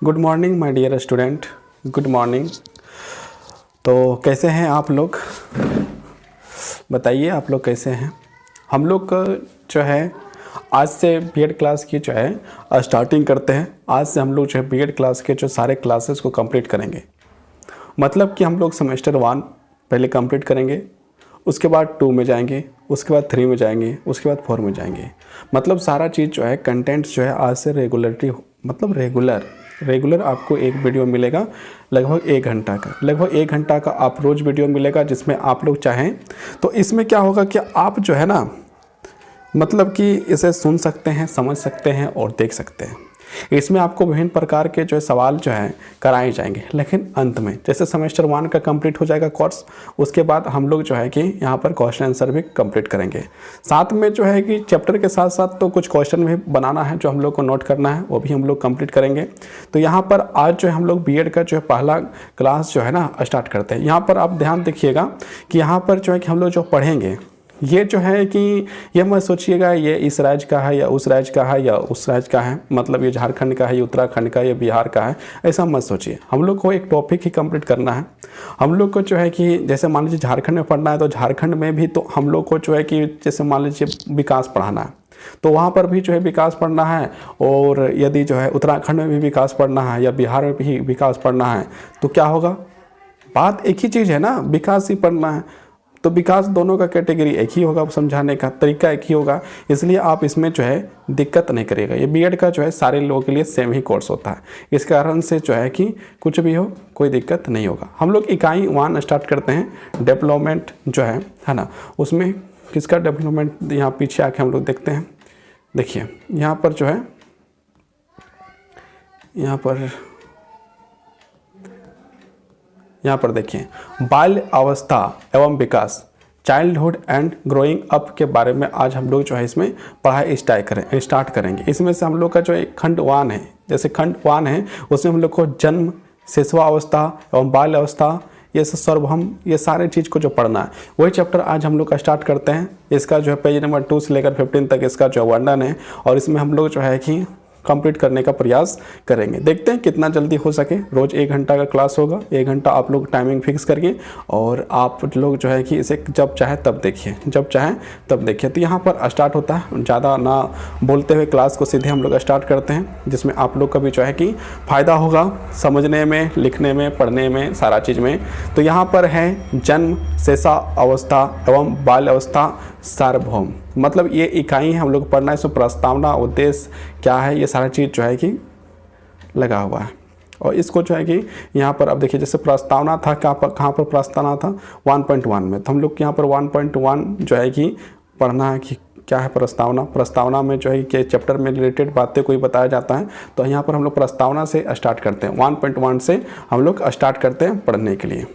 Good morning my dear student, good morning. तो कैसे हैं आप लोग, बताइए आप लोग कैसे हैं। हम लोग जो है आज से बीएड क्लास की जो है स्टार्टिंग करते हैं। आज से हम लोग जो है बीएड क्लास के जो सारे क्लासेस को कंप्लीट करेंगे। मतलब कि हम लोग सेमेस्टर 1 पहले कंप्लीट करेंगे, उसके बाद 2 में जाएंगे, उसके बाद 3 में जाएंगे, उसके बाद 4 में जाएंगे। मतलब सारा चीज़ जो है कंटेंट्स जो है आज से रेगुलरिटी मतलब रेगुलर आपको एक वीडियो मिलेगा लगभग 1 घंटा का। लगभग 1 घंटा का आप रोज़ वीडियो मिलेगा, जिसमें आप लोग चाहें तो इसमें क्या होगा कि आप जो है ना मतलब कि इसे सुन सकते हैं, समझ सकते हैं और देख सकते हैं। इसमें आपको विभिन्न प्रकार के जो सवाल जो हैं कराए जाएंगे, लेकिन अंत में जैसे सेमेस्टर 1 का कंप्लीट हो जाएगा कोर्स, उसके बाद हम लोग जो है कि यहाँ पर क्वेश्चन आंसर भी कंप्लीट करेंगे। साथ में जो है कि चैप्टर के साथ साथ तो कुछ क्वेश्चन भी बनाना है जो हम लोग को नोट करना है, वो भी हम लोग कंप्लीट करेंगे। तो यहाँ पर आज जो है हम लोग बीएड का जो है पहला क्लास जो है ना स्टार्ट करते हैं। यहाँ पर आप ध्यान देखिएगा कि यहाँ पर जो है कि हम लोग जो पढ़ेंगे ये जो है कि ये मत सोचिएगा ये इस राज्य का है या उस राज्य का है या उस राज्य का है, मतलब ये झारखंड का है, ये उत्तराखंड का है, ये बिहार का है, ऐसा मत सोचिए। हम लोग को एक टॉपिक ही कंप्लीट करना है। हम लोग को जो है कि जैसे मान लीजिए झारखंड में पढ़ना है तो झारखंड में भी तो हम लोग को जो है कि जैसे मान लीजिए विकास पढ़ाना है तो वहाँ पर भी जो है विकास पढ़ना है, और यदि जो है उत्तराखंड में भी विकास पढ़ना है या बिहार में भी विकास पढ़ना है तो क्या होगा, बात एक ही चीज़ है ना, विकास ही पढ़ना है तो विकास दोनों का कैटेगरी एक ही होगा, समझाने का तरीका एक ही होगा। इसलिए आप इसमें जो है दिक्कत नहीं करिएगा। ये बीएड का जो है सारे लोगों के लिए सेम ही कोर्स होता है, इस कारण से जो है कि कुछ भी हो कोई दिक्कत नहीं होगा। हम लोग इकाई 1 स्टार्ट करते हैं। डेवलपमेंट जो है ना, उसमें किसका डेवलपमेंट यहाँ पीछे आके हम लोग देखते हैं। देखिए यहाँ पर जो है यहाँ पर देखिए बाल अवस्था एवं विकास, चाइल्डहुड एंड ग्रोइंग अप के बारे में आज हम लोग जो है इसमें पढ़ाई स्टार्ट करेंगे। इसमें से हम लोग का जो एक खंड 1 है, जैसे खंड 1 है उसमें हम लोग को जन्म, शिशुअवस्था एवं बाल अवस्था, ये सर्वभौम, ये सारे चीज़ को जो पढ़ना है वही चैप्टर आज हम लोग का स्टार्ट करते हैं। इसका जो है पेज नंबर 2 से लेकर 15 तक इसका जो वर्णन है, और इसमें हम लोग जो है कि कंप्लीट करने का प्रयास करेंगे। देखते हैं कितना जल्दी हो सके। रोज़ 1 घंटा का क्लास होगा, 1 घंटा आप लोग टाइमिंग फिक्स करिए, और आप लोग जो है कि इसे जब चाहे तब देखिए, जब चाहे तब देखिए। तो यहाँ पर स्टार्ट होता है, ज़्यादा ना बोलते हुए क्लास को सीधे हम लोग स्टार्ट करते हैं, जिसमें आप लोग का भी जो है कि फ़ायदा होगा समझने में, लिखने में, पढ़ने में, सारा चीज़ में। तो यहाँ पर है जन्म, शिशुअवस्था एवं बाल अवस्था, सार्वभौम, मतलब ये इकाई है हम लोग पढ़ना है। इसमें प्रस्तावना, उद्देश्य क्या है, ये सारा चीज़ जो है कि लगा हुआ है। और इसको जो है कि यहाँ पर अब देखिए जैसे प्रस्तावना था, कहाँ पर प्रस्तावना था 1.1 में, तो हम लोग यहाँ पर 1.1 जो है कि पढ़ना है कि क्या है प्रस्तावना में जो है कि चैप्टर में रिलेटेड बातें कोई बताया जाता है। तो यहाँ पर हम लोग प्रस्तावना से स्टार्ट करते हैं, 1.1 से हम लोग स्टार्ट करते हैं पढ़ने के लिए।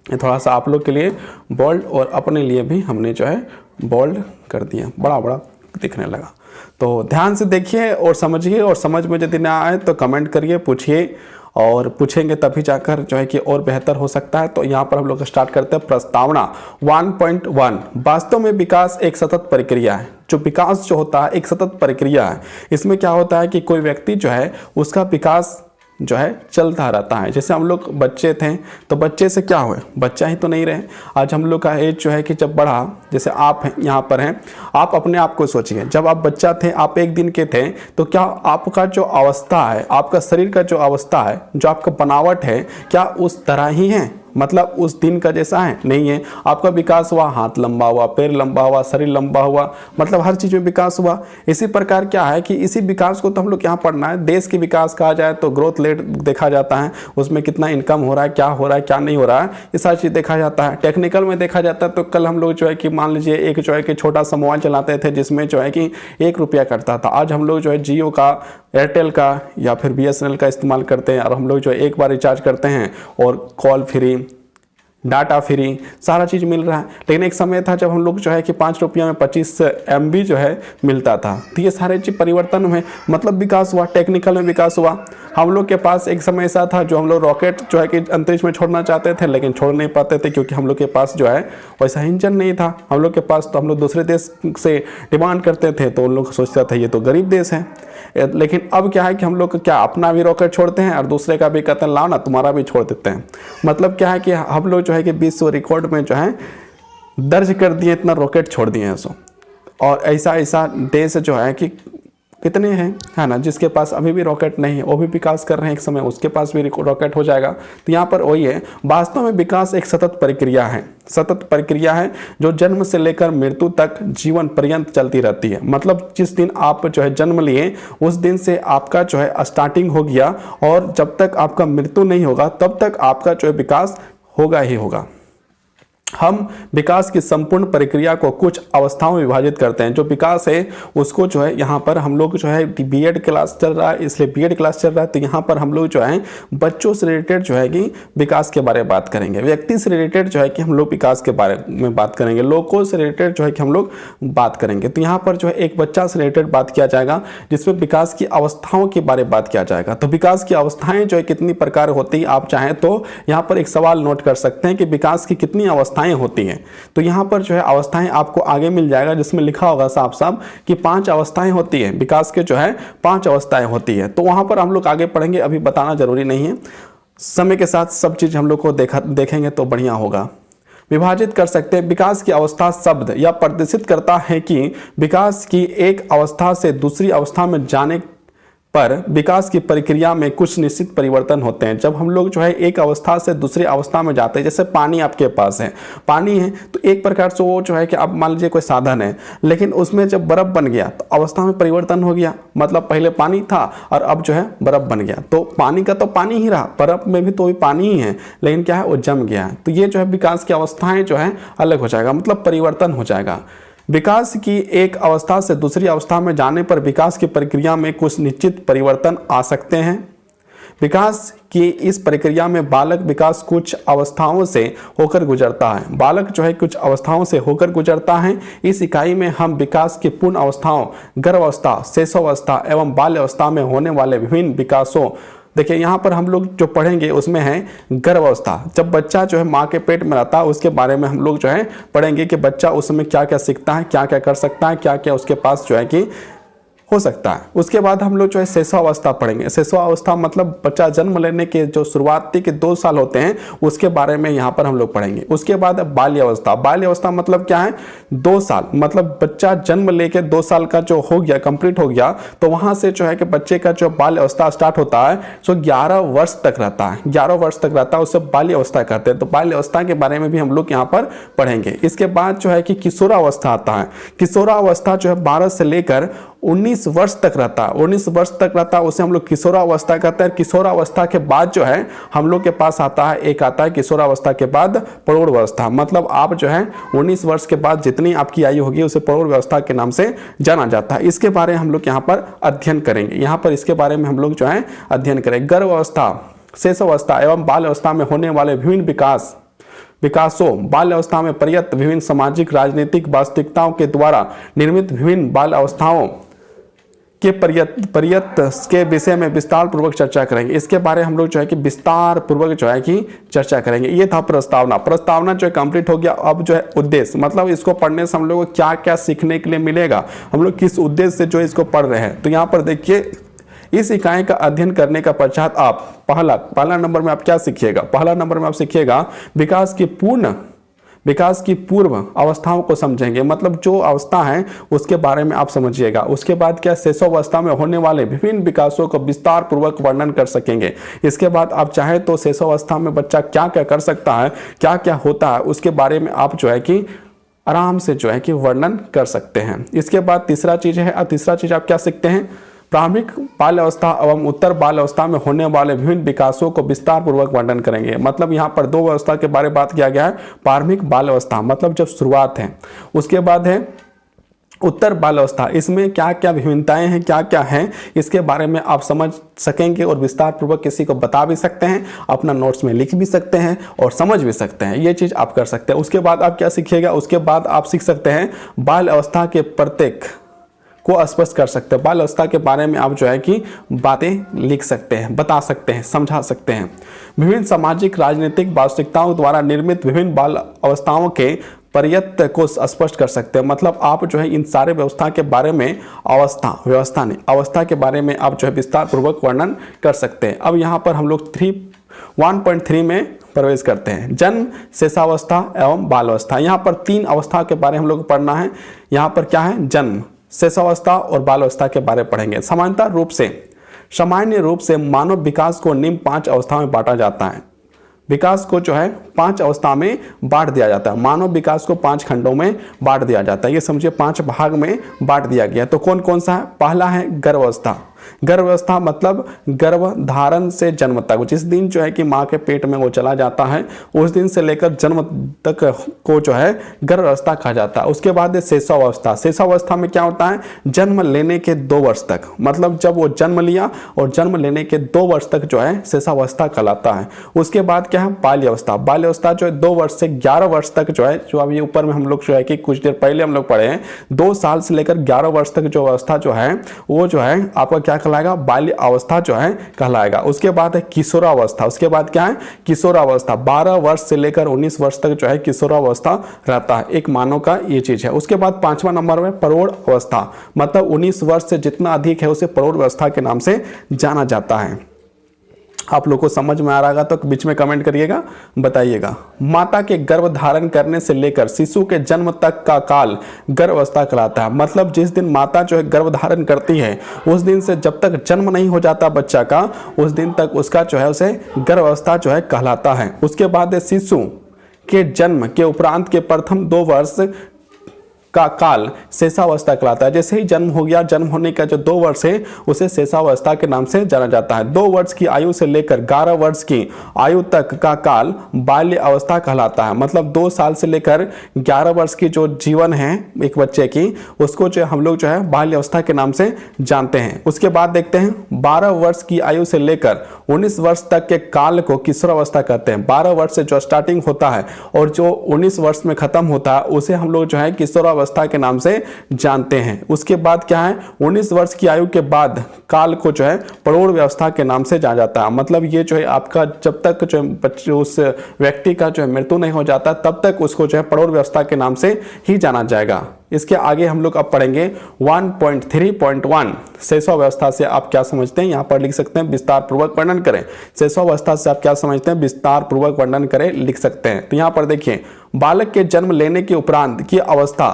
थोड़ा सा आप लोग के लिए बोल्ड और अपने लिए भी हमने जो है बोल्ड कर दिया, बड़ा बड़ा दिखने लगा। तो ध्यान से देखिए और समझिए, और समझ में यदि ना आए तो कमेंट करिए, पूछिए, और पूछेंगे तभी जाकर जो है कि और बेहतर हो सकता है। तो यहाँ पर हम लोग स्टार्ट करते हैं प्रस्तावना 1.1। वास्तव में विकास एक सतत प्रक्रिया है। जो विकास जो होता है एक सतत प्रक्रिया है। इसमें क्या होता है कि कोई व्यक्ति जो है उसका विकास जो है चलता रहता है। जैसे हम लोग बच्चे थे तो बच्चे से क्या हुए, बच्चा ही तो नहीं रहे। आज हम लोग का एज जो है कि जब बढ़ा, जैसे आप यहाँ पर हैं, आप अपने आप को सोचिए, जब आप बच्चा थे, आप 1 दिन के थे, तो क्या आपका जो अवस्था है, आपका शरीर का जो अवस्था है, जो आपका बनावट है, क्या उस तरह ही है, मतलब उस दिन का जैसा है? नहीं है। आपका विकास हुआ, हाथ लंबा हुआ, पैर लंबा हुआ, शरीर लंबा हुआ, मतलब हर चीज़ में विकास हुआ। इसी प्रकार क्या है कि इसी विकास को तो हम लोग यहाँ पढ़ना है। देश की विकास कहा जाए तो ग्रोथ रेट देखा जाता है, उसमें कितना इनकम हो रहा है, क्या हो रहा है, क्या नहीं हो रहा है, ये सारी चीज़ देखा जाता है। टेक्निकल में देखा जाता है तो कल हम लोग जो है कि मान लीजिए एक जो है कि छोटा सा मोबाइल चलाते थे जिसमें जो है कि 1 रुपया कटता था। आज हम लोग जो है जियो का, एयरटेल का या फिर बीएसएनएल का इस्तेमाल करते हैं, और हम लोग जो है एक बार रिचार्ज करते हैं और कॉल फ्री, डाटा फ्री, सारा चीज़ मिल रहा है। लेकिन एक समय था जब हम लोग जो है कि 5 रुपया में 25 MB जो है मिलता था। तो ये सारे चीज़ परिवर्तन में मतलब विकास हुआ, टेक्निकल में विकास हुआ। हम लोग के पास एक समय ऐसा था जो हम लोग रॉकेट जो है कि अंतरिक्ष में छोड़ना चाहते थे लेकिन छोड़ नहीं पाते थे, क्योंकि हम लोग के पास जो है वैसा इंजन नहीं था हम लोग के पास। तो हम लोग दूसरे देश से डिमांड करते थे तो उन लोग सोचता था ये तो गरीब देश है। लेकिन अब क्या है कि हम लोग क्या अपना भी रॉकेट छोड़ते हैं और दूसरे का भी कहते हैं लाओ ना तुम्हारा भी छोड़ देते हैं। मतलब क्या है कि हम लोग जो है कि विश्व रिकॉर्ड में जो है दर्ज कर दिए, इतना रॉकेट छोड़ दिए हैं। सो और ऐसा देश जो है कि कितने हैं, है ना, जिसके पास अभी भी रॉकेट नहीं है, वो भी विकास कर रहे हैं, एक समय उसके पास भी रॉकेट हो जाएगा। तो यहाँ पर वही है, वास्तव में विकास एक सतत प्रक्रिया है, सतत प्रक्रिया है जो जन्म से लेकर मृत्यु तक जीवन पर्यंत चलती रहती है। मतलब जिस दिन आप जो है जन्म लिए उस दिन से आपका जो है स्टार्टिंग हो गया और जब तक आपका मृत्यु नहीं होगा तब तक आपका जो है विकास होगा ही होगा। हम विकास की संपूर्ण प्रक्रिया को कुछ अवस्थाओं में विभाजित करते हैं। जो विकास है उसको जो है यहाँ पर हम लोग जो है बीएड क्लास चल रहा है, इसलिए बीएड क्लास चल रहा है, तो यहाँ पर हम लोग जो है बच्चों से रिलेटेड जो है कि विकास के बारे में बात करेंगे, व्यक्ति से रिलेटेड जो है कि हम लोग विकास के बारे में बात करेंगे, लोगों से रिलेटेड जो है कि हम लोग बात करेंगे। तो यहाँ पर जो है एक बच्चा से रिलेटेड बात किया जाएगा जिसमें विकास की अवस्थाओं के बारे में बात किया जाएगा। तो विकास की अवस्थाएं जो है कितनी प्रकार होती है, आप चाहें तो यहाँ पर एक सवाल नोट कर सकते हैं कि विकास की कितनी अवस्थाएं होती हैं। तो यहां पर जो है अवस्थाएं आपको आगे मिल जाएगा जिसमें लिखा होगा साफ साफ कि 5 अवस्थाएं होती है, विकास के जो है 5 अवस्थाएं होती है। तो वहां पर हम लोग आगे पढ़ेंगे, अभी बताना जरूरी नहीं है, समय के साथ सब चीज हम लोग को देखेंगे तो बढ़िया होगा। विभाजित कर सकते हैं। विकास की अवस्था शब्द यह प्रदर्शित करता है कि विकास की एक अवस्था से दूसरी अवस्था में जाने पर विकास की प्रक्रिया में कुछ निश्चित परिवर्तन होते हैं। जब हम लोग जो है एक अवस्था से दूसरी अवस्था में जाते हैं, जैसे पानी आपके पास है, पानी है तो एक प्रकार से वो जो है कि अब मान लीजिए कोई साधन है, लेकिन उसमें जब बर्फ बन गया तो अवस्था में परिवर्तन हो गया। मतलब पहले पानी था और अब जो है बर्फ बन गया, तो पानी का तो पानी ही रहा, बर्फ में भी तो पानी ही है, लेकिन क्या है वो जम गया है। तो ये जो है विकास की अवस्थाएं जो है अलग हो जाएगा, मतलब परिवर्तन हो जाएगा। विकास की एक अवस्था से दूसरी अवस्था में जाने पर विकास की प्रक्रिया में कुछ निश्चित परिवर्तन आ सकते हैं। विकास की इस प्रक्रिया में बालक विकास कुछ अवस्थाओं से होकर गुजरता है। बालक जो है कुछ अवस्थाओं से होकर गुजरता है। इस इकाई में हम विकास की पूर्ण अवस्थाओं, गर्भावस्था, शैशवावस्था एवं बाल्य अवस्था में होने वाले विभिन्न विकासों, देखिए यहाँ पर हम लोग जो पढ़ेंगे उसमें है गर्भावस्था, जब बच्चा जो है माँ के पेट में रहता है उसके बारे में हम लोग जो है पढ़ेंगे कि बच्चा उस समय क्या क्या सीखता है, क्या क्या कर सकता है, क्या क्या उसके पास जो है कि हो सकता है। उसके बाद हम लोग जो है शैशवावस्था पढ़ेंगे। शैशवावस्था मतलब बच्चा जन्म लेने के जो शुरुआती के 2 साल होते हैं उसके बारे में यहाँ पर हम लोग पढ़ेंगे। उसके बाद बाल्यावस्था। बाल्यावस्था मतलब क्या है, 2 साल, मतलब बच्चा जन्म लेके 2 साल का जो हो गया, कंप्लीट हो गया, तो वहां से जो है कि बच्चे का जो बाल्यावस्था स्टार्ट होता है सो 11 वर्ष तक रहता है, 11 वर्ष तक रहता है, उसे बाल्यावस्था कहते हैं। तो बाल्यावस्था के बारे में भी हम लोग यहाँ पर पढ़ेंगे। इसके बाद जो है कि किशोरावस्था आता है। किशोरावस्था जो है 12 से लेकर 19 वर्ष तक रहता है, 19 वर्ष तक रहता है, उसे हम लोग किशोरावस्था कहते हैं। किशोरावस्था के बाद जो है हम लोग के पास आता है, एक आता है किशोरावस्था के बाद प्रौढ़ावस्था। मतलब आप जो है 19 वर्ष के बाद जितनी आपकी आयु होगी उसे प्रौढ़ावस्था के नाम से जाना जाता है। इसके बारे में हम लोग यहाँ पर अध्ययन करेंगे, यहाँ पर इसके बारे में हम लोग जो है अध्ययन करेंगे। गर्भावस्था, शैशवावस्था एवं बाल अवस्था में होने वाले विभिन्न विकासों, बाल अवस्था में पर्याप्त विभिन्न सामाजिक राजनीतिक वास्तविकताओं के द्वारा निर्मित विभिन्न बाल अवस्थाओं के पर्यत के विषय में विस्तार पूर्वक चर्चा करेंगे। इसके बारे में हम लोग जो है कि विस्तार पूर्वक जो है कि चर्चा करेंगे। ये था प्रस्तावना। प्रस्तावना जो है कंप्लीट हो गया। अब जो है उद्देश्य, मतलब इसको पढ़ने से हम लोग को क्या क्या सीखने के लिए मिलेगा, हम लोग किस उद्देश्य से जो है इसको पढ़ रहे हैं। तो यहाँ पर देखिए, इस इकाई का अध्ययन करने का पश्चात आप पहला नंबर में आप क्या सीखिएगा, पहला नंबर में आप सीखिएगा विकास की पूर्व अवस्थाओं को समझेंगे, मतलब जो अवस्था है उसके बारे में आप समझिएगा। उसके बाद क्या, शैशवावस्था में होने वाले विभिन्न विकासों को विस्तार पूर्वक वर्णन कर सकेंगे। इसके बाद आप चाहे तो शैशवावस्था में बच्चा क्या क्या कर सकता है, क्या क्या होता है, उसके बारे में आप जो है कि आराम से जो है कि वर्णन कर सकते हैं। इसके बाद तीसरा चीज है, तीसरा चीज आप क्या सीखते हैं, प्रारंभिक बाल अवस्था एवं उत्तर बाल अवस्था में होने वाले विभिन्न विकासों को विस्तार पूर्वक वर्णन करेंगे। मतलब यहाँ पर 2 अवस्था के बारे में बात किया गया है। प्रारंभिक बाल अवस्था मतलब जब शुरुआत है, उसके बाद है उत्तर बाल अवस्था, इसमें क्या क्या विभिन्नताएं हैं, क्या क्या हैं, इसके बारे में आप समझ सकेंगे और विस्तार पूर्वक किसी को बता भी सकते हैं, अपना नोट्स में लिख भी सकते हैं और समझ भी सकते हैं। ये चीज आप कर सकते हैं। उसके बाद आप क्या सीखिएगा, उसके बाद आप सीख सकते हैं बाल अवस्था के प्रत्येक को स्पष्ट कर सकते हैं। बाल अवस्था के बारे में आप जो है कि बातें लिख सकते हैं, बता सकते हैं, समझा सकते हैं। विभिन्न सामाजिक राजनीतिक वास्तविकताओं द्वारा निर्मित विभिन्न बाल अवस्थाओं के पर्यत्त को स्पष्ट कर सकते हैं। मतलब आप जो है इन सारे व्यवस्था के बारे में अवस्था के बारे में आप जो है विस्तार पूर्वक वर्णन कर सकते हैं। अब यहाँ पर हम लोग 1.3 में प्रवेश करते हैं। जन्म, शिशावस्था एवं बाल अवस्था। यहाँ पर 3 अवस्था के बारे में हम लोग को पढ़ना है। यहाँ पर क्या है, जन्म, शिशावस्था और बाल अवस्था के बारे में पढ़ेंगे। सामान्य रूप से मानव विकास को निम्न 5 अवस्था में बांटा जाता है। विकास को जो है 5 अवस्था में बांट दिया जाता है। मानव विकास को 5 खंडों में बांट दिया जाता है। ये समझिए 5 भाग में बांट दिया गया। तो कौन कौन सा है? पहला है गर्भावस्था। गर्भावस्था मतलब गर्भ धारण से जन्म तक, जिस दिन जो है कि माँ के पेट में वो चला जाता है उस दिन से लेकर जन्म तक को जो है गर्भावस्था कहा जाता है। उसके बाद है शिशुअवस्था। शिशुअवस्था में क्या होता है? जन्म लेने के 2 वर्ष तक, मतलब जब वो जन्म लिया और जन्म लेने के 2 वर्ष तक जो है शिशुअवस्था कहलाता है। उसके बाद क्या है? बाल्यावस्था। बाल्यावस्था जो है 2 वर्ष से 11 वर्ष तक जो है, जो अभी ऊपर में हम लोग जो है कि कुछ देर पहले हम लोग पढ़े हैं, 2 साल से लेकर 11 वर्ष तक जो अवस्था जो है वो जो है आपका क्या कहलाएगा? बाल्य अवस्था जो है कहलाएगा। उसके बाद है किशोरावस्था। उसके बाद क्या है? किशोरावस्था। 12 वर्ष से लेकर 19 वर्ष तक जो है किशोरावस्था रहता है। एक मानव का ये चीज है। उसके बाद 5वां नंबर में प्रौढ़ अवस्था, मतलब 19 वर्ष से जितना अधिक है उसे प्रौढ़ अवस्था के नाम से जाना जाता है। आप लोग को समझ में आ रहा होगा तो बीच में कमेंट करिएगा, बताइएगा। माता के गर्भ धारण करने से लेकर शिशु के जन्म तक का काल गर्भावस्था कहलाता है। मतलब जिस दिन माता जो है गर्भ धारण करती है उस दिन से जब तक जन्म नहीं हो जाता बच्चा का, उस दिन तक उसका जो है उसे गर्भावस्था जो है कहलाता है। उसके बाद शिशु के जन्म के उपरांत के प्रथम 2 वर्ष का काल शिशुअवस्था कहलाता है। जैसे ही जन्म हो गया, जन्म होने का जो 2 वर्ष है उसे शिशुअवस्था के नाम से जाना जाता है। 2 वर्ष की आयु से लेकर 11 वर्ष की आयु तक का काल बाल्य अवस्था कहलाता है। मतलब 2 साल से लेकर 11 वर्ष की जो जीवन है एक बच्चे की, उसको जो हम लोग जो है बाल्य अवस्था के नाम से जानते हैं। उसके बाद देखते हैं 12 वर्ष की आयु से लेकर 19 वर्ष तक के काल को किशोरावस्था कहते हैं। 12 वर्ष से जो स्टार्टिंग होता है और जो 19 वर्ष में खत्म होता है उसे हम लोग जो है किशोरावस्था के नाम से जानते हैं। उसके बाद क्या है? 19 वर्ष की आयु के बाद काल को जो है प्रौढ़ अवस्था के नाम से जाना जाता है। मतलब ये जो है आपका जब तक जो बच्चे उस व्यक्ति का जो है मृत्यु नहीं हो जाता तब तक उसको जो है प्रौढ़ अवस्था के नाम से ही जाना जाएगा। इसके आगे हम लोग अब पढ़ेंगे 1.3.1 शिशुअवस्था से आप क्या समझते हैं? यहाँ पर लिख सकते हैं विस्तार पूर्वक वर्णन करें। शिशुअवस्था से आप क्या समझते हैं? विस्तार पूर्वक वर्णन करें, लिख सकते हैं। तो यहाँ पर देखिए, बालक के जन्म लेने के उपरांत की अवस्था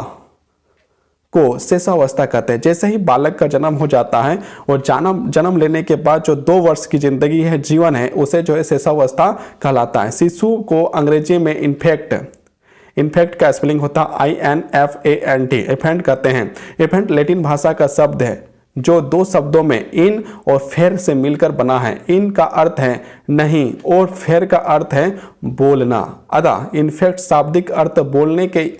को शिशुअवस्था कहते हैं। जैसे ही बालक का जन्म हो जाता है और जन्म लेने के बाद जो 2 वर्ष की जिंदगी है, जीवन है, उसे जो है शिशुअवस्था कहलाता है। शिशु को अंग्रेजी में इन्फेक्ट का स्पेलिंग होता है INFANT, इन्फेंट कहते हैं। इन्फेंट लैटिन भाषा का शब्द है जो 2 शब्दों में इन और फेर से मिलकर बना है। इन का अर्थ है नहीं और फेर का अर्थ है बोलना। इन्फेक्ट शाब्दिक अर्थ बोलने के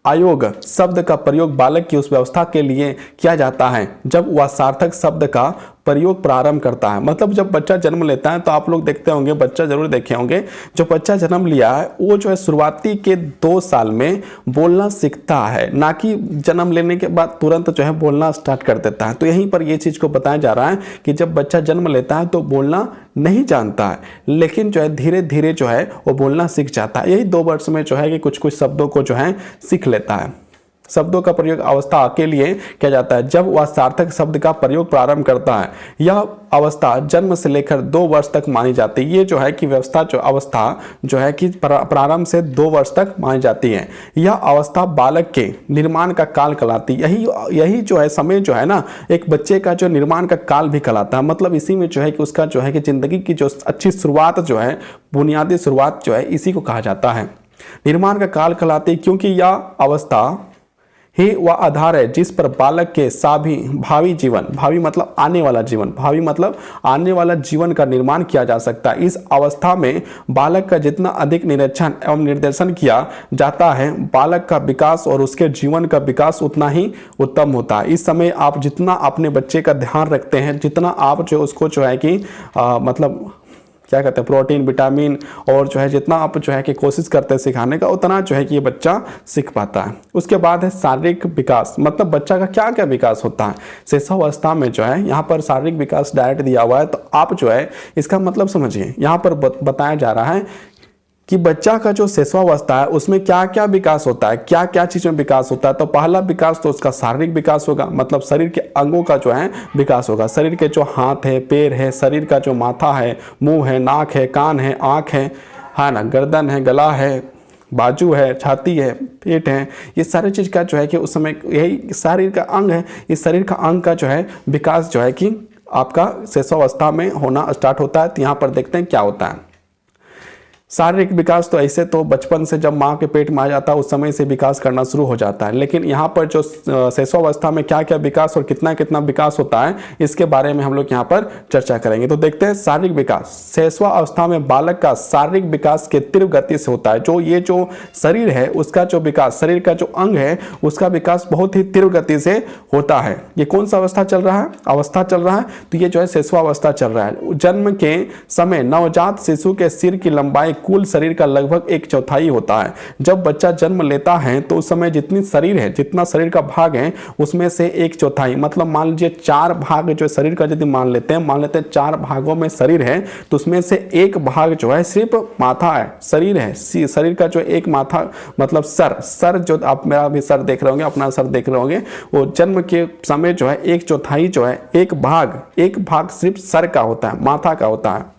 आयोग शब्द का प्रयोग बालक की उस व्यवस्था के लिए किया जाता है जब वह सार्थक शब्द का प्रयोग प्रारंभ करता है। मतलब जब बच्चा जन्म लेता है तो आप लोग देखते होंगे, बच्चा जरूर देखे होंगे, जो बच्चा जन्म लिया है वो जो है शुरुआती के 2 साल में बोलना सीखता है, ना कि जन्म लेने के बाद तुरंत जो है बोलना स्टार्ट कर देता है। तो यहीं पर ये चीज़ को बताया जा रहा है कि जब बच्चा जन्म लेता है तो बोलना नहीं जानता है, लेकिन जो है धीरे धीरे जो है वो बोलना सीख जाता है। यही 2 वर्ष में जो है कि कुछ शब्दों को जो है सीख लेता है। शब्दों का प्रयोग अवस्था के लिए किया जाता है जब वह सार्थक शब्द का प्रयोग प्रारंभ करता है। यह अवस्था जन्म से लेकर 2 वर्ष तक मानी जाती है। ये जो है कि अवस्था जो है कि प्रारंभ से 2 वर्ष तक मानी जाती है। यह अवस्था बालक के निर्माण का काल कहलाती है। यही जो है समय जो है ना, एक बच्चे का जो निर्माण का काल भी कहलाता है। मतलब इसी में जो है कि उसका जो है कि जिंदगी की जो अच्छी शुरुआत जो है, बुनियादी शुरुआत जो है, इसी को कहा जाता है, निर्माण का काल कहलाती है। क्योंकि यह अवस्था ही वह आधार है जिस पर बालक के भावी जीवन, भावी मतलब आने वाला जीवन, भावी मतलब आने वाला जीवन का निर्माण किया जा सकता है। इस अवस्था में बालक का जितना अधिक निरीक्षण एवं निर्देशन किया जाता है, बालक का विकास और उसके जीवन का विकास उतना ही उत्तम होता है। इस समय आप जितना अपने बच्चे का ध्यान रखते हैं, जितना आप जो उसको जो है कि मतलब क्या कहते हैं प्रोटीन, विटामिन, और जो है जितना आप जो है कि कोशिश करते हैं सिखाने का उतना जो है कि ये बच्चा सीख पाता है। उसके बाद है शारीरिक विकास, मतलब बच्चा का क्या क्या विकास होता है शिशुअवस्था में। जो है यहाँ पर शारीरिक विकास डायरेक्ट दिया हुआ है, तो आप जो है इसका मतलब समझिए। यहाँ पर बताया जा रहा है कि बच्चा का जो शिशुअवस्था है उसमें क्या क्या विकास होता है, क्या क्या चीज़ में विकास होता है। तो पहला विकास तो उसका शारीरिक विकास होगा, मतलब शरीर के अंगों का जो है विकास होगा। शरीर के जो हाथ है, पैर है, शरीर का जो माथा है, मुंह है, नाक है, कान है, आँख है ना, गर्दन है, गला है, बाजू है, छाती है, पेट है, ये सारे चीज़ का जो है कि उस समय यही शरीर का अंग है। इस शरीर का अंग का जो है विकास जो है कि आपका शिशुअवस्था में होना स्टार्ट होता है। तो यहाँ पर देखते हैं क्या होता है। शारीरिक विकास तो ऐसे तो बचपन से जब माँ के पेट में आ जाता है उस समय से विकास करना शुरू हो जाता है, लेकिन यहाँ पर जो शिशुअवस्था में क्या क्या विकास और कितना कितना विकास होता है इसके बारे में हम लोग यहाँ पर चर्चा करेंगे। तो देखते हैं शारीरिक विकास। शिशुअवस्था में बालक का शारीरिक विकास के तीव्र गति से होता है। जो ये जो शरीर है उसका जो विकास, शरीर का जो अंग है उसका विकास बहुत ही तीव्र गति से होता है। ये कौन सा अवस्था चल रहा है, अवस्था चल रहा है, तो ये जो है शिशुअवस्था चल रहा है। जन्म के समय नवजात शिशु के सिर की लंबाई कुल शरीर का लगभग 1/4 होता है। जब बच्चा जन्म लेता है तो उस समय जितनी शरीर है, जितना शरीर का भाग है उसमें से 1/4, मतलब मान लीजिए 4 भाग जो शरीर का यदि मान लेते हैं 4 भागों में शरीर है, तो उसमें से एक भाग जो है सिर्फ माथा है, शरीर है। शरीर का जो एक माथा मतलब सर जो आप मेरा भी सर देख रहे होंगे, अपना सर देख रहे होंगे, वो जन्म के समय जो है 1/4 जो है एक भाग सिर्फ सर का होता है, माथा का होता है।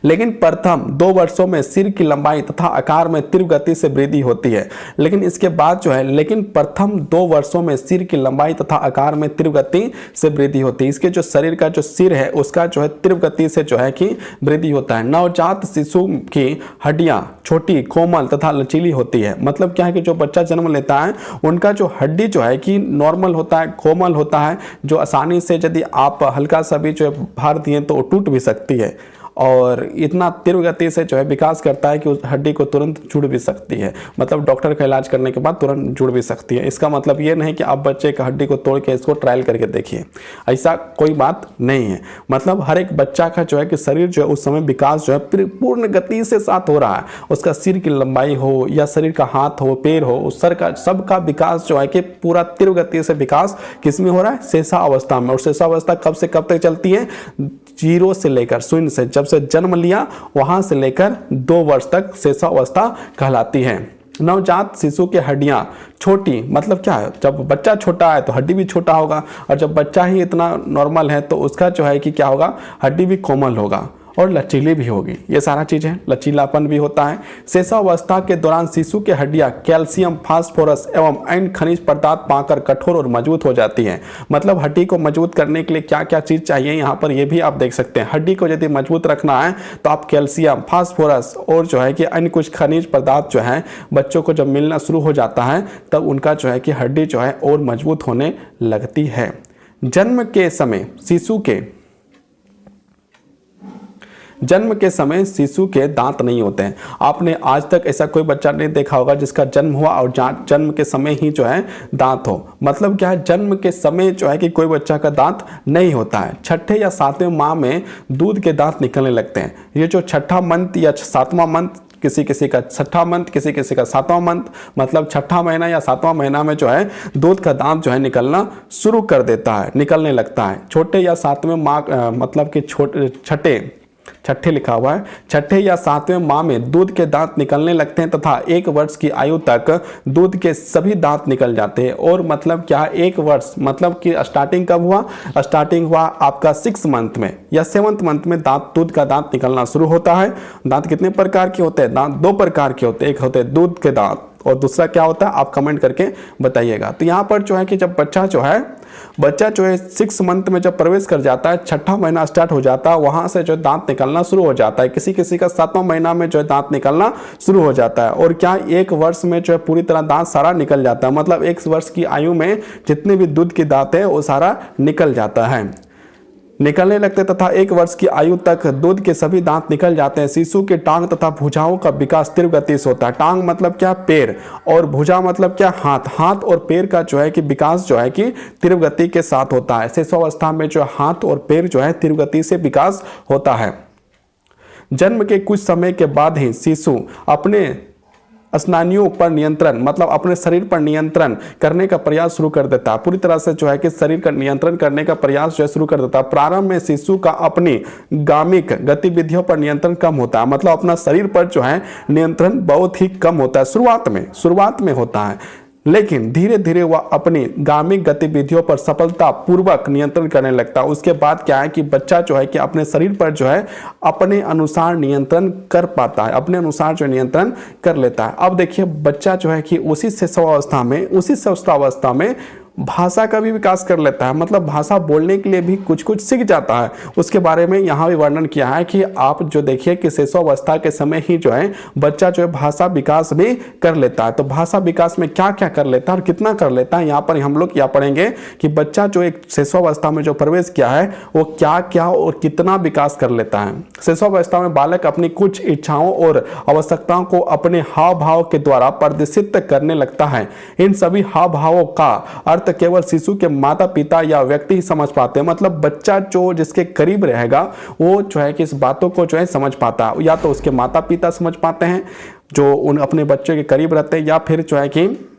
लेकिन प्रथम 2 वर्षों में सिर की लंबाई तथा आकार में तीव्र गति से वृद्धि होती है। लेकिन इसके बाद जो है प्रथम 2 वर्षों में सिर की लंबाई तथा आकार में तीव्र गति से वृद्धि होती है। इसके जो शरीर का जो सिर है उसका जो है तीव्र गति से जो है कि वृद्धि होता है। नवजात शिशु की हड्डियां छोटी, कोमल तथा लचीली होती है। मतलब क्या है कि जो बच्चा जन्म लेता है उनका जो हड्डी जो है कि नॉर्मल होता है, कोमल होता है, जो आसानी से यदि आप हल्का सा भी जो है भार दिए तो टूट भी सकती है, और इतना तीव्र गति से जो है विकास करता है कि उस हड्डी को तुरंत जुड़ भी सकती है। मतलब डॉक्टर का इलाज करने के बाद तुरंत जुड़ भी सकती है। इसका मतलब ये नहीं कि आप बच्चे का हड्डी को तोड़ के इसको ट्रायल करके देखिए, ऐसा कोई बात नहीं है। मतलब हर एक बच्चा का जो है कि शरीर जो है उस समय विकास जो है पूर्ण गति से साथ हो रहा है। उसका सिर की लंबाई हो या शरीर का हाथ हो, पैर हो, उस सर का सबका विकास जो है कि पूरा तीव्र गति से विकास किस में हो रहा है, शिशुअवस्था में। और शिशुअवस्था कब से कब तक चलती है, 0 से लेकर, शून्य से, जब से जन्म लिया वहां से लेकर 2 वर्ष तक शिशुअवस्था कहलाती है। नवजात शिशु की हड्डियां छोटी, मतलब क्या है, जब बच्चा छोटा है तो हड्डी भी छोटा होगा, और जब बच्चा ही इतना नॉर्मल है तो उसका जो है कि क्या होगा, हड्डी भी कोमल होगा और लचीली भी होगी। ये सारा चीज़ है, लचीलापन भी होता है। शिशुअवस्था के दौरान शिशु की हड्डियां कैल्शियम, फास्फोरस एवं अन्य खनिज पदार्थ पाकर कठोर और मजबूत हो जाती हैं। मतलब हड्डी को मजबूत करने के लिए क्या क्या चीज़ चाहिए यहाँ पर ये भी आप देख सकते हैं। हड्डी को यदि मजबूत रखना है तो आप कैल्शियम, फास्फोरस और जो है कि अन्य कुछ खनिज पदार्थ जो है बच्चों को जब मिलना शुरू हो जाता है तब उनका जो है कि हड्डी जो है और मजबूत होने लगती है। जन्म के शिशु के दांत नहीं होते हैं। आपने आज तक ऐसा कोई बच्चा नहीं देखा होगा जिसका जन्म हुआ और जन्म के समय ही जो है दांत हो। मतलब क्या है, जन्म के समय जो है कि कोई बच्चा का दांत नहीं होता है। 6ठे या 7वें माह में दूध के दांत निकलने लगते हैं। ये जो 6ठा मंथ या 7वां मंथ, किसी किसी का 6ठा मंथ, किसी किसी का 7वां मंथ, मतलब 6ठा महीना या 7वां महीना में जो है दूध का दांत जो है निकलना शुरू कर देता है, निकलने लगता है। छोटे या 7वें माह मतलब कि छठे लिखा हुआ है, 6ठे या 7वें माह में दूध के दांत निकलने लगते हैं तथा 1 वर्ष की आयु तक दूध के सभी दांत निकल जाते हैं। और मतलब क्या, 1 वर्ष मतलब कि स्टार्टिंग कब हुआ, स्टार्टिंग हुआ आपका 6 मंथ में या 7th मंथ में दूध का दांत निकलना शुरू होता है। दांत कितने प्रकार के होते हैं, दांत 2 प्रकार के होते हैं। एक होते हैं दूध के दांत और दूसरा क्या होता है आप कमेंट करके बताइएगा। तो यहाँ पर जो है कि जब बच्चा जो है 6 मंथ में जब प्रवेश कर जाता है, 6ठा महीना स्टार्ट हो जाता है, वहां से जो दांत निकलना शुरू हो जाता है। किसी किसी का 7वां महीना में जो है दांत निकलना शुरू हो जाता है। और क्या 1 वर्ष में जो है पूरी तरह दांत सारा निकल जाता है। मतलब 1 वर्ष की आयु में जितने भी दूध के दांत है वो सारा निकल जाता है, निकलने लगते तथा 1 वर्ष की आयु तक दूध के सभी दांत निकल जाते हैं। शिशु के टांग तथा भुजाओं का विकास तीव्र गति से होता है। टांग मतलब क्या, पैर, और भुजा मतलब क्या, हाथ और पैर का जो है कि विकास जो है कि तीव्र गति के साथ होता है। शिशुअवस्था में जो हाथ और पैर जो है तीव्र गति से विकास होता है। जन्म के कुछ समय के बाद ही शिशु अपने स्नायुओं पर नियंत्रण मतलब अपने शरीर पर नियंत्रण करने का प्रयास शुरू कर देता है। पूरी तरह से जो है कि शरीर का नियंत्रण करने का प्रयास जो है शुरू कर देता है। प्रारंभ में शिशु का अपनी गामिक गतिविधियों पर नियंत्रण कम होता है, मतलब अपना शरीर पर जो है नियंत्रण बहुत ही कम होता है शुरुआत में होता है, लेकिन धीरे धीरे वह अपनी गामिक गतिविधियों पर सफलता पूर्वक नियंत्रण करने लगता है। उसके बाद क्या है कि बच्चा जो है कि अपने शरीर पर जो है अपने अनुसार नियंत्रण कर पाता है, अपने अनुसार जो नियंत्रण कर लेता है। अब देखिए बच्चा जो है कि उसी शिशुअवस्था में भाषा का भी विकास कर लेता है, मतलब भाषा बोलने के लिए भी कुछ कुछ सीख जाता है। उसके बारे में यहाँ भी वर्णन किया है कि आप जो देखिए कि शिशुअवस्था के समय ही जो है बच्चा जो है भाषा विकास भी कर लेता है। तो भाषा विकास में क्या क्या कर लेता है और कितना कर लेता है, यहाँ पर हम लोग क्या पढ़ेंगे कि बच्चा जो एक शिशुअवस्था में जो प्रवेश किया है वो क्या क्या और कितना विकास कर लेता है। शिशुअवस्था में बालक अपनी कुछ इच्छाओं और आवश्यकताओं को अपने हाव भाव के द्वारा प्रदर्शित करने लगता है। इन सभी हाव भावों का अर्थ केवल शिशु के माता पिता या व्यक्ति ही समझ पाते हैं, मतलब बच्चा जो जिसके करीब रहेगा वो जो है कि इस बातों को जो है समझ पाता है। या तो उसके माता पिता समझ पाते हैं जो उन अपने बच्चों के करीब रहते हैं, या फिर जो है कि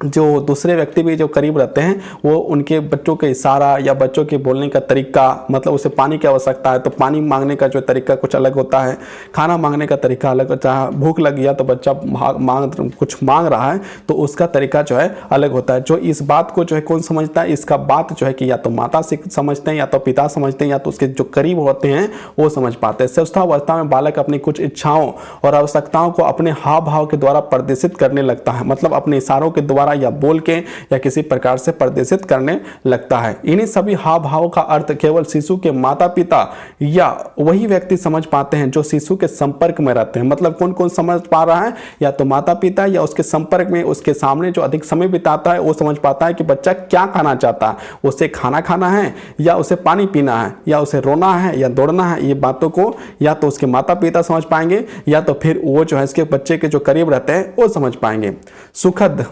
जो दूसरे व्यक्ति भी जो करीब रहते हैं वो उनके बच्चों के इशारा या बच्चों के बोलने का तरीका, मतलब उसे पानी की आवश्यकता है तो पानी मांगने का जो तरीका कुछ अलग होता है, खाना मांगने का तरीका अलग होता है, भूख लग गया तो बच्चा कुछ मांग रहा है तो उसका तरीका जो है अलग होता है। जो इस बात को जो है कौन समझता है, इसका बात जो है कि या तो माता समझते हैं या तो पिता समझते हैं या तो उसके जो करीब होते हैं वो समझ पाते हैं। शिशुअवस्था में बालक अपनी कुछ इच्छाओं और आवश्यकताओं को अपने हाव भाव के द्वारा प्रदर्शित करने लगता है, मतलब अपने इशारों के द्वारा या बोल के या किसी प्रकार से प्रदर्शित करने लगता है। इन्हीं सभी हाव भावों का अर्थ केवल शिशु के माता पिता या वही व्यक्ति समझ पाते हैं जो शिशु के संपर्क में रहते हैं। मतलब कौन कौन समझ पा रहा है, या तो माता पिता या उसके संपर्क में उसके सामने जो अधिक समय बिताता है वो समझ पाता है कि बच्चा क्या खाना चाहता है, उसे खाना खाना है या उसे पानी पीना है या उसे रोना है या दौड़ना है। ये बातों को या तो उसके माता पिता समझ पाएंगे या तो फिर वो जो है इसके बच्चे के जो करीब रहते हैं वो समझ पाएंगे। सुखद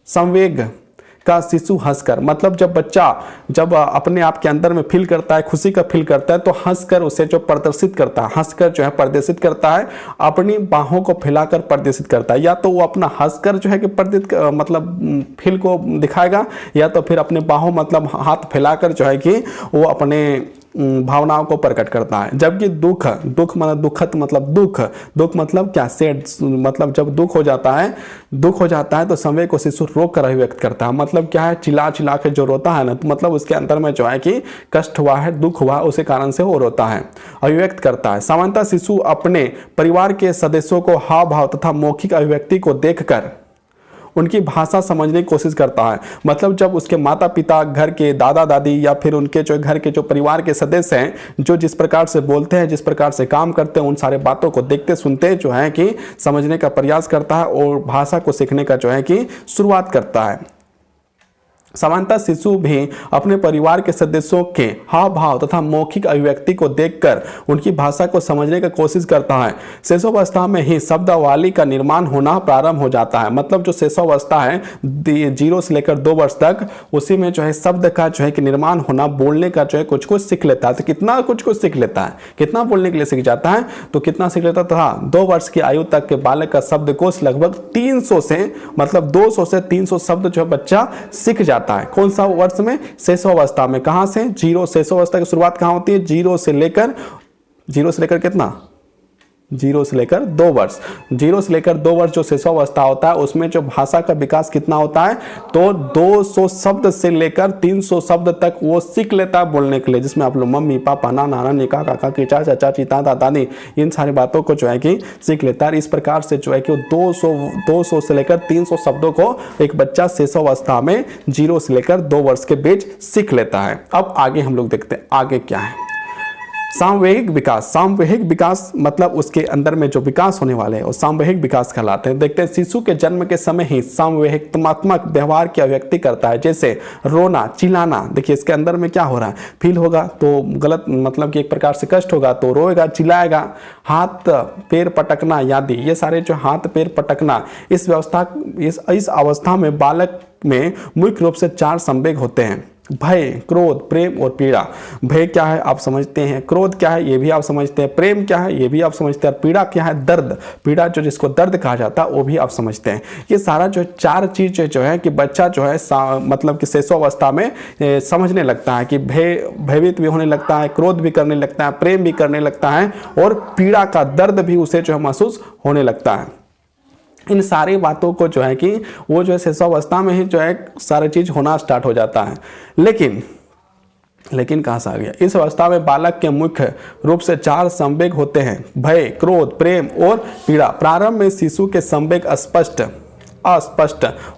संवेग का शिशु हंसकर, मतलब जब बच्चा जब अपने आप के अंदर में फील करता है, खुशी का फील करता है तो हंसकर उसे जो प्रदर्शित करता है, हंसकर जो है प्रदर्शित करता है, अपनी बाहों को फैलाकर प्रदर्शित करता है। या तो वो अपना हंसकर जो है कि प्रदर्शित मतलब फील को दिखाएगा या तो फिर अपने बाहों मतलब हाथ फैलाकर जो है कि वो अपने भावनाओं को प्रकट करता है। जबकि दुख मतलब दुखद मतलब दुख मतलब क्या, सैड, मतलब जब दुख हो जाता है तो समय को शिशु रोक कर अभिव्यक्त करता है। मतलब क्या है, चिल्ला चिल्ला के जो रोता है ना, तो मतलब उसके अंदर में जो है कि कष्ट हुआ है, दुख हुआ, उसी कारण से वो रोता है, अभिव्यक्त करता है। सामान्यतः शिशु अपने परिवार के सदस्यों को हाव भाव तथा मौखिक अभिव्यक्ति को देखकर उनकी भाषा समझने की कोशिश करता है। मतलब जब उसके माता पिता, घर के दादा दादी या फिर उनके जो घर के जो परिवार के सदस्य हैं जो जिस प्रकार से बोलते हैं, जिस प्रकार से काम करते हैं, उन सारे बातों को देखते सुनते जो है कि समझने का प्रयास करता है और भाषा को सीखने का जो है कि शुरुआत करता है। सामान्यतः शिशु भी अपने परिवार के सदस्यों के हाव भाव तथा मौखिक अभिव्यक्ति को देखकर उनकी भाषा को समझने की कोशिश करता है। शिशुअवस्था में ही शब्दावली का निर्माण होना प्रारंभ हो जाता है। मतलब जो शिशुअवस्था है 0 से लेकर 2 वर्ष तक, उसी में जो है शब्द का जो है कि निर्माण होना, बोलने का जो है कुछ कुछ सीख लेता है। तो कितना कुछ कुछ सीख लेता है, कितना बोलने के लिए सीख जाता है, तो कितना सीख लेता था 2 वर्ष की आयु तक के बालक का शब्दकोश लगभग 300 से मतलब 200 से 300 शब्द जो है बच्चा सीख जाता है। कौन सा वर्ष में, शिशुअवस्था में। कहां से, 0, शिशुअवस्था की शुरुआत कहां होती है, 0 से लेकर कितना, 0 से लेकर 2 वर्ष। 0 से लेकर 2 वर्ष जो शिशुअवस्था होता है उसमें जो भाषा का विकास कितना होता है, तो 200 शब्द से लेकर 300 शब्द तक वो सीख लेता है बोलने के लिए, जिसमें आप लोग मम्मी पापा नाना नानी काका काकी चाचा चाची दादा दादी इन सारी बातों को जो है कि सीख लेता है। इस प्रकार से जो है कि 200 से लेकर 300 शब्दों को एक बच्चा शिशुअवस्था में 0 से लेकर 2 वर्ष के बीच सीख लेता है। अब आगे हम लोग देखते हैं आगे क्या है। सामूहिक विकास मतलब उसके अंदर में जो विकास होने वाले हैं वो सामूहिक विकास कहलाते हैं। देखते हैं शिशु के जन्म के समय ही सामूहिकात्मक व्यवहार की अभिव्यक्ति करता है, जैसे रोना चिल्लाना। देखिए इसके अंदर में क्या हो रहा है, फील होगा तो गलत मतलब कि एक प्रकार से कष्ट होगा तो रोएगा चिल्लाएगा। हाथ पैर पटकना आदि, ये सारे जो हाथ पैर पटकना, इस अवस्था में बालक में मुख्य रूप से 4 संवेग होते हैं। भय, क्रोध, प्रेम और पीड़ा। भय क्या है आप समझते हैं, क्रोध क्या है ये भी आप समझते हैं, प्रेम क्या है ये भी आप समझते हैं, पीड़ा क्या है, दर्द, पीड़ा जो जिसको दर्द कहा जाता है वो भी आप समझते हैं। ये सारा जो चार चीज जो है कि बच्चा जो है मतलब कि शिशुअवस्था में समझने लगता है कि भयभीत भी होने लगता है, क्रोध भी करने लगता है, प्रेम भी करने लगता है और पीड़ा का दर्द भी उसे जो है महसूस होने लगता है। इन सारी बातों को जो है कि वो जो है शिशुअवस्था में ही जो है सारी चीज होना स्टार्ट हो जाता है। लेकिन कहाँ से आ गया, इस अवस्था में बालक के मुख्य रूप से 4 संवेग होते हैं, भय, क्रोध, प्रेम और पीड़ा। प्रारंभ में शिशु के संवेग अस्पष्ट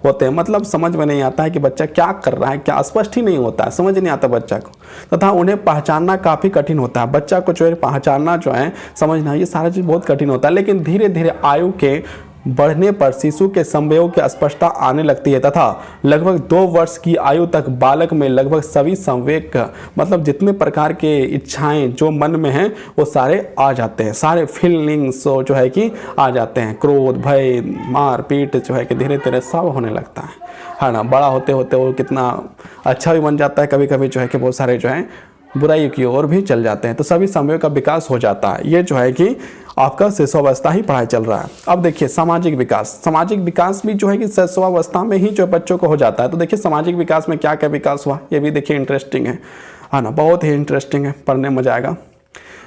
होते हैं, मतलब समझ में नहीं आता है कि बच्चा क्या कर रहा है, क्या स्पष्ट ही नहीं होता है, समझ नहीं आता बच्चा को, तथा उन्हें पहचानना काफ़ी कठिन होता है। बच्चा को जो है पहचानना जो है समझना, ये सारा चीज़ बहुत कठिन होता है। लेकिन धीरे धीरे आयु के बढ़ने पर शिशु के संवेगों की स्पष्टता आने लगती है तथा लगभग 2 वर्ष की आयु तक बालक में लगभग सभी संवेग मतलब जितने प्रकार के इच्छाएं जो मन में हैं वो सारे आ जाते हैं, सारे फीलिंग्स जो है कि आ जाते हैं। क्रोध, भय, मार पीट जो है कि धीरे धीरे सब होने लगता है ना। बड़ा होते होते वो कितना अच्छा भी बन जाता है, कभी कभी जो है कि बहुत सारे जो है बुराई की ओर भी चल जाते हैं। तो सभी संवेग का विकास हो जाता है। ये जो है कि आपका शिशुअवस्था ही पढ़ाई चल रहा है। अब देखिए सामाजिक विकास भी जो है कि शिशुअवस्था में ही जो बच्चों को हो जाता है। तो देखिए सामाजिक विकास में क्या क्या विकास हुआ ये भी देखिए इंटरेस्टिंग है ना, बहुत ही इंटरेस्टिंग है, पढ़ने में मजा आएगा।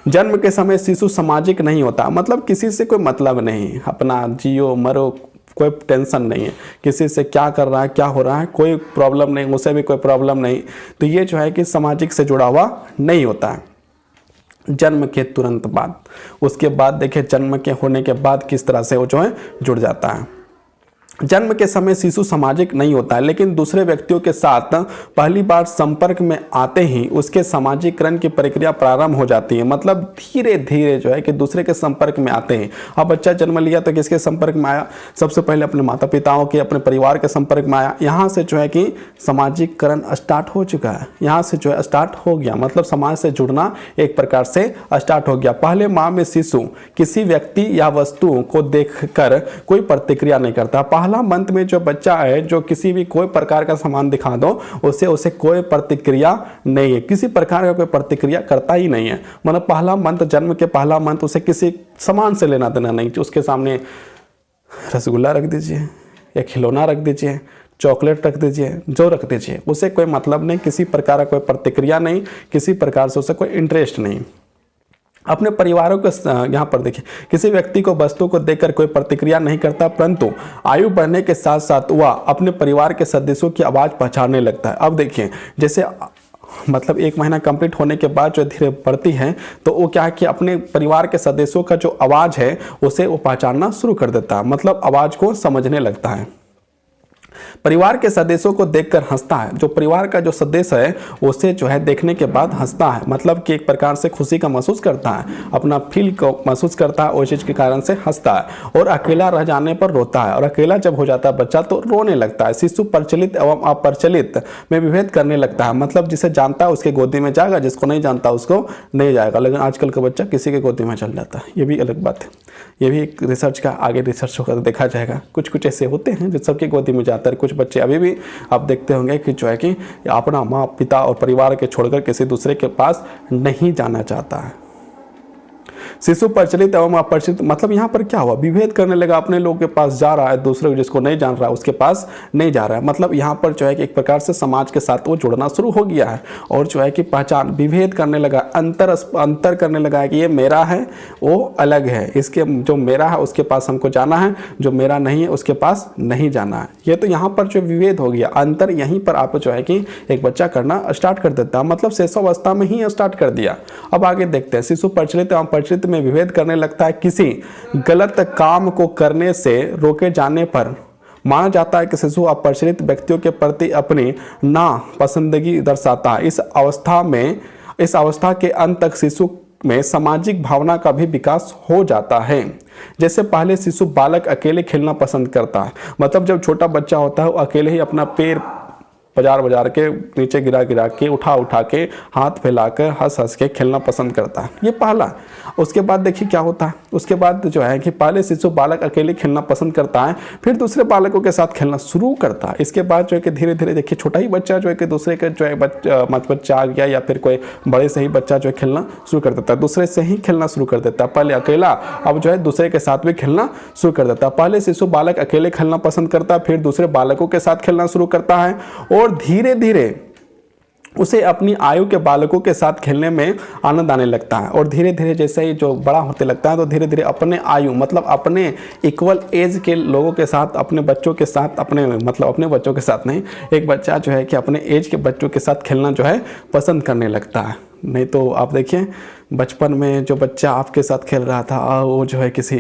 जन्म के समय शिशु सामाजिक नहीं होता, मतलब किसी से कोई मतलब नहीं, अपना जियो मरो, कोई टेंशन नहीं है, किसी से क्या कर रहा है क्या हो रहा है कोई प्रॉब्लम नहीं, उसे भी कोई प्रॉब्लम नहीं। तो ये जो है कि सामाजिक से जुड़ा हुआ नहीं होता है। जन्म के तुरंत बाद, उसके बाद देखिए जन्म के होने के बाद किस तरह से वो जो है जुड़ जाता है। जन्म के समय शिशु सामाजिक नहीं होता है, लेकिन दूसरे व्यक्तियों के साथ पहली बार संपर्क में आते ही उसके सामाजिकरण की प्रक्रिया प्रारंभ हो जाती है। मतलब धीरे धीरे जो है कि दूसरे के संपर्क में आते हैं। अब बच्चा जन्म लिया तो किसके संपर्क में आया, सबसे पहले अपने माता पिताओं के, अपने परिवार के संपर्क में आया। यहाँ से जो है कि सामाजिकरण स्टार्ट हो चुका है, यहाँ से जो है स्टार्ट हो गया, मतलब समाज से जुड़ना एक प्रकार से स्टार्ट हो गया। पहले माह में शिशु किसी व्यक्ति या वस्तु को देखकर कोई प्रतिक्रिया नहीं करता। पहला मंथ में जो बच्चा है जो किसी भी कोई प्रकार का सामान दिखा दो उसे कोई प्रतिक्रिया नहीं है, किसी प्रकार का कोई प्रतिक्रिया करता ही नहीं है। मतलब पहला मंथ, जन्म के पहला मंथ उसे किसी सामान से लेना देना नहीं। उसके सामने रसगुल्ला रख दीजिए या खिलौना रख दीजिए, चॉकलेट रख दीजिए, जो रख दीजिए, उसे कोई मतलब नहीं, किसी प्रकार का कोई प्रतिक्रिया नहीं, किसी प्रकार से उसे कोई इंटरेस्ट नहीं। अपने परिवारों को यहाँ पर देखिए, किसी व्यक्ति को वस्तु को देखकर कोई प्रतिक्रिया नहीं करता, परंतु आयु बढ़ने के साथ साथ वह अपने परिवार के सदस्यों की आवाज़ पहचानने लगता है। अब देखिए जैसे मतलब 1 महीना कंप्लीट होने के बाद जो धीरे बढ़ती है तो वो क्या है कि अपने परिवार के सदस्यों का जो आवाज़ है उसे वो पहचानना शुरू कर देता है, मतलब आवाज़ को समझने लगता है। परिवार के सदस्यों को देखकर हंसता है, जो परिवार का जो सदस्य है उसे जो है देखने के बाद हंसता है, मतलब कि एक प्रकार से खुशी का महसूस करता है, अपना फील को महसूस करता है, उस चीज़ के कारण से हंसता है। और अकेला रह जाने पर रोता है, और अकेला जब हो जाता है बच्चा तो रोने लगता है। शिशु प्रचलित एवं अप्रचलित में विभेद करने लगता है, मतलब जिसे जानता है उसके गोदी में जाएगा, जिसको नहीं जानता उसको नहीं जाएगा। लेकिन आजकल का बच्चा किसी के गोदी में चल जाता है, ये भी अलग बात है। ये भी एक रिसर्च का आगे रिसर्च होकर देखा जाएगा। कुछ ऐसे होते हैं जो सबके गोदी में जाता है। कुछ बच्चे अभी भी आप देखते होंगे कि जो है कि अपना माँ पिता और परिवार के छोड़कर किसी दूसरे के पास नहीं जाना चाहता है। शिशु प्रचलित एवं अपरिचित, मतलब यहाँ पर क्या हुआ, विभेद करने लगा, अपने लोग के पास जा रहा है, दूसरे जिसको नहीं जान रहा है उसके पास नहीं जा रहा है। मतलब यहाँ पर जो है कि एक प्रकार से समाज के साथ वो जुड़ना शुरू हो गया है, और जो है कि पहचान विभेद करने लगा, अंतर करने लगा है कि ये मेरा है वो अलग है, इसके जो मेरा है उसके पास हमको जाना है, जो मेरा नहीं है उसके पास नहीं जाना है। ये तो यहाँ पर जो विभेद हो गया, अंतर यहीं पर आप जो है कि एक बच्चा करना स्टार्ट कर देता है, मतलब शिशुअवस्था में ही स्टार्ट कर दिया। अब आगे देखते हैं, शिशु प्रचलित एवं परिचित में विभेद करने लगता है। किसी गलत काम को करने से रोके जाने पर माना जाता है कि शिशु अपरिचित व्यक्तियों के प्रति अपनी नापसंदगी दर्शाता है। इस अवस्था के अंत तक शिशु में सामाजिक भावना का भी विकास हो जाता है। जैसे पहले शिशु बालक अकेले खेलना पसंद करता है, मतलब जब छोटा बच्चा होता है वो अकेले ही अपना पैर बाजार बाजार के, नीचे गिरा गिरा के, उठा उठा के, हाथ फैलाकर, हंस हंस के खेलना पसंद करता है। ये पहला। उसके बाद देखिए क्या होता है, उसके बाद जो है कि पहले शिशु बालक अकेले खेलना पसंद करता है, फिर दूसरे बालकों के साथ खेलना शुरू करता है। इसके बाद जो है कि धीरे धीरे देखिए छोटा ही बच्चा जो है कि दूसरे के जो है बच्चा आ गया या फिर कोई बड़े से ही बच्चा जो है खेलना शुरू कर देता है, दूसरे से ही खेलना शुरू कर देता है। पहले अकेला, अब जो है दूसरे के साथ भी खेलना शुरू कर देता है। पहले शिशु बालक अकेले खेलना पसंद करता है, फिर दूसरे बालकों के साथ खेलना शुरू करता है, और धीरे धीरे उसे अपनी आयु के बालकों के साथ खेलने में आनंद आने लगता है। और धीरे धीरे जैसे ही जो बड़ा होते लगता है तो धीरे धीरे अपने आयु मतलब अपने इक्वल एज के लोगों के साथ, अपने बच्चों के साथ, अपने बच्चों के साथ नहीं, एक बच्चा जो है कि अपने एज के बच्चों के साथ खेलना जो है पसंद करने लगता है। नहीं तो आप देखिए बचपन में जो बच्चा आपके साथ खेल रहा था वो जो है किसी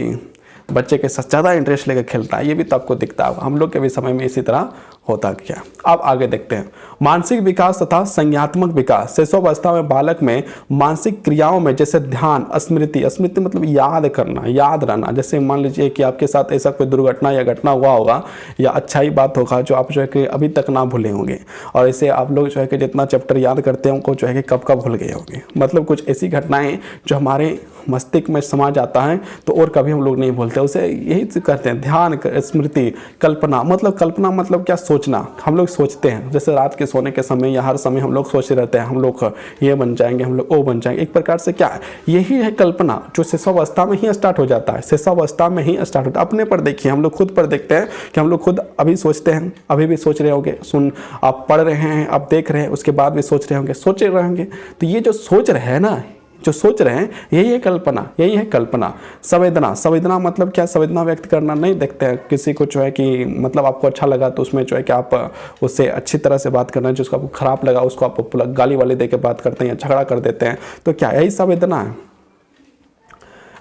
बच्चे के साथ ज़्यादा इंटरेस्ट लेकर खेलता है, ये भी तो आपको दिखता है। हम लोग के भी समय में इसी तरह होता क्या। अब आगे देखते हैं मानसिक विकास तथा संज्ञात्मक विकास। शिशुअवस्था में बालक में मानसिक क्रियाओं में जैसे ध्यान, स्मृति, स्मृति मतलब याद करना, याद रहना। जैसे मान लीजिए कि आपके साथ ऐसा कोई दुर्घटना या घटना हुआ होगा या अच्छा ही बात होगा जो आप जो है कि अभी तक ना भूले होंगे, और ऐसे आप लोग जो है कि जितना चैप्टर याद करते हैं उनको जो है कि कब कब भूल गए होंगे। मतलब कुछ ऐसी घटनाएं जो हमारे मस्तिष्क में समा जाता है तो और कभी हम लोग नहीं भूलते, उसे यही करते हैं ध्यान, स्मृति, कल्पना। मतलब कल्पना मतलब क्या, सोचना। हम लोग सोचते हैं, जैसे रात के सोने के समय या हर समय हम लोग सोचते रहते हैं हम लोग ये बन जाएंगे, हम लोग वो बन जाएंगे। एक प्रकार से क्या है, यही है कल्पना, जो शिशुअवस्था में ही स्टार्ट हो जाता है। शिशुअवस्था में ही स्टार्ट होता है। अपने पर देखिए, हम लोग खुद पर देखते हैं कि हम लोग खुद अभी सोचते हैं, अभी भी सोच रहे होंगे, आप पढ़ रहे हैं, आप देख रहे हैं, उसके बाद भी सोच रहे होंगे, सोचे रहेंगे। तो ये जो सोच रहे हैं ना, जो सोच रहे हैं, यही है कल्पना, यही है कल्पना। संवेदना, संवेदना मतलब क्या, संवेदना व्यक्त करना। नहीं देखते हैं किसी को जो है कि मतलब आपको अच्छा लगा तो उसमें जो है कि आप उससे अच्छी तरह से बात करना है, जिसको आपको खराब लगा उसको आप गाली वाली दे के बात करते हैं या झगड़ा कर देते हैं, तो क्या यही संवेदना है।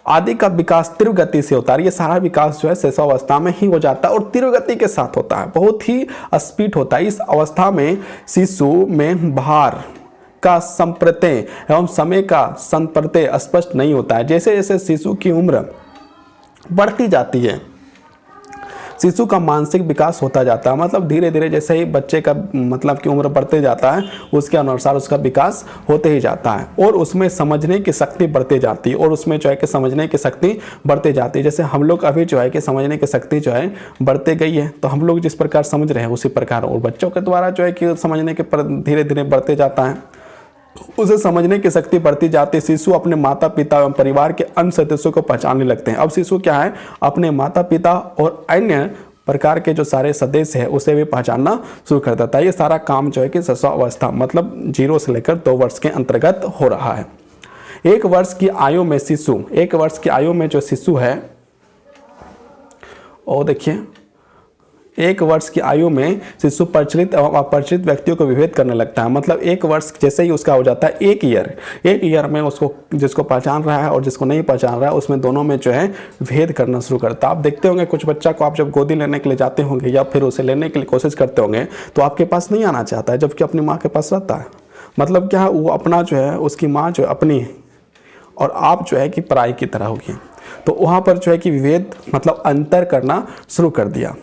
आदि का विकास तीव्र गति से होता है। ये सारा विकास जो है शिशुअवस्था में ही हो जाता है और तीव्र गति के साथ होता है, बहुत ही स्पीड होता है। इस अवस्था में शिशु में भार का संप्रत्यय एवं समय का संप्रत्यय स्पष्ट नहीं होता है। जैसे जैसे शिशु की उम्र बढ़ती जाती है, शिशु का मानसिक विकास होता जाता है। मतलब धीरे धीरे जैसे ही बच्चे का मतलब की उम्र बढ़ते जाता है उसके अनुसार उसका विकास होते ही जाता है और उसमें समझने की शक्ति बढ़ते जाती है और उसमें जो है कि समझने की शक्ति बढ़ते जाती है। जैसे हम लोग अभी जो है कि समझने की शक्ति जो है बढ़ते गई है, तो हम लोग जिस प्रकार समझ रहे हैं उसी प्रकार और बच्चों के द्वारा जो है कि समझने के धीरे धीरे बढ़ते जाता है, उसे समझने की शक्ति बढ़ती जाती। शिशु अपने माता पिता एवं परिवार के अन्य सदस्यों को पहचानने लगते हैं। अब शिशु क्या है, अपने माता पिता और अन्य प्रकार के जो सारे सदस्य हैं उसे भी पहचानना शुरू कर देता है। ये सारा काम जो है कि शिशुअवस्था मतलब 0 से लेकर 2 वर्ष के अंतर्गत हो रहा है। 1 वर्ष की आयु में शिशु, 1 वर्ष की आयु में जो शिशु है वो देखिए 1 वर्ष की आयु में शिशु परिचित एवं अपरिचित व्यक्तियों को विभेद करने लगता है। मतलब 1 वर्ष जैसे ही उसका हो जाता है, 1 ईयर में उसको जिसको पहचान रहा है और जिसको नहीं पहचान रहा है उसमें दोनों में जो है भेद करना शुरू करता है। आप देखते होंगे कुछ बच्चा को आप जब गोदी लेने के लिए जाते होंगे या फिर उसे लेने के लिए कोशिश करते होंगे तो आपके पास नहीं आना चाहता है, जबकि अपनी माँ के पास रहता है। मतलब क्या है, वो अपना जो है उसकी माँ जो है अपनी और आप जो है कि पराई की तरह होगी। तो वहाँ पर जो है कि विभेद मतलब अंतर करना शुरू कर दिया।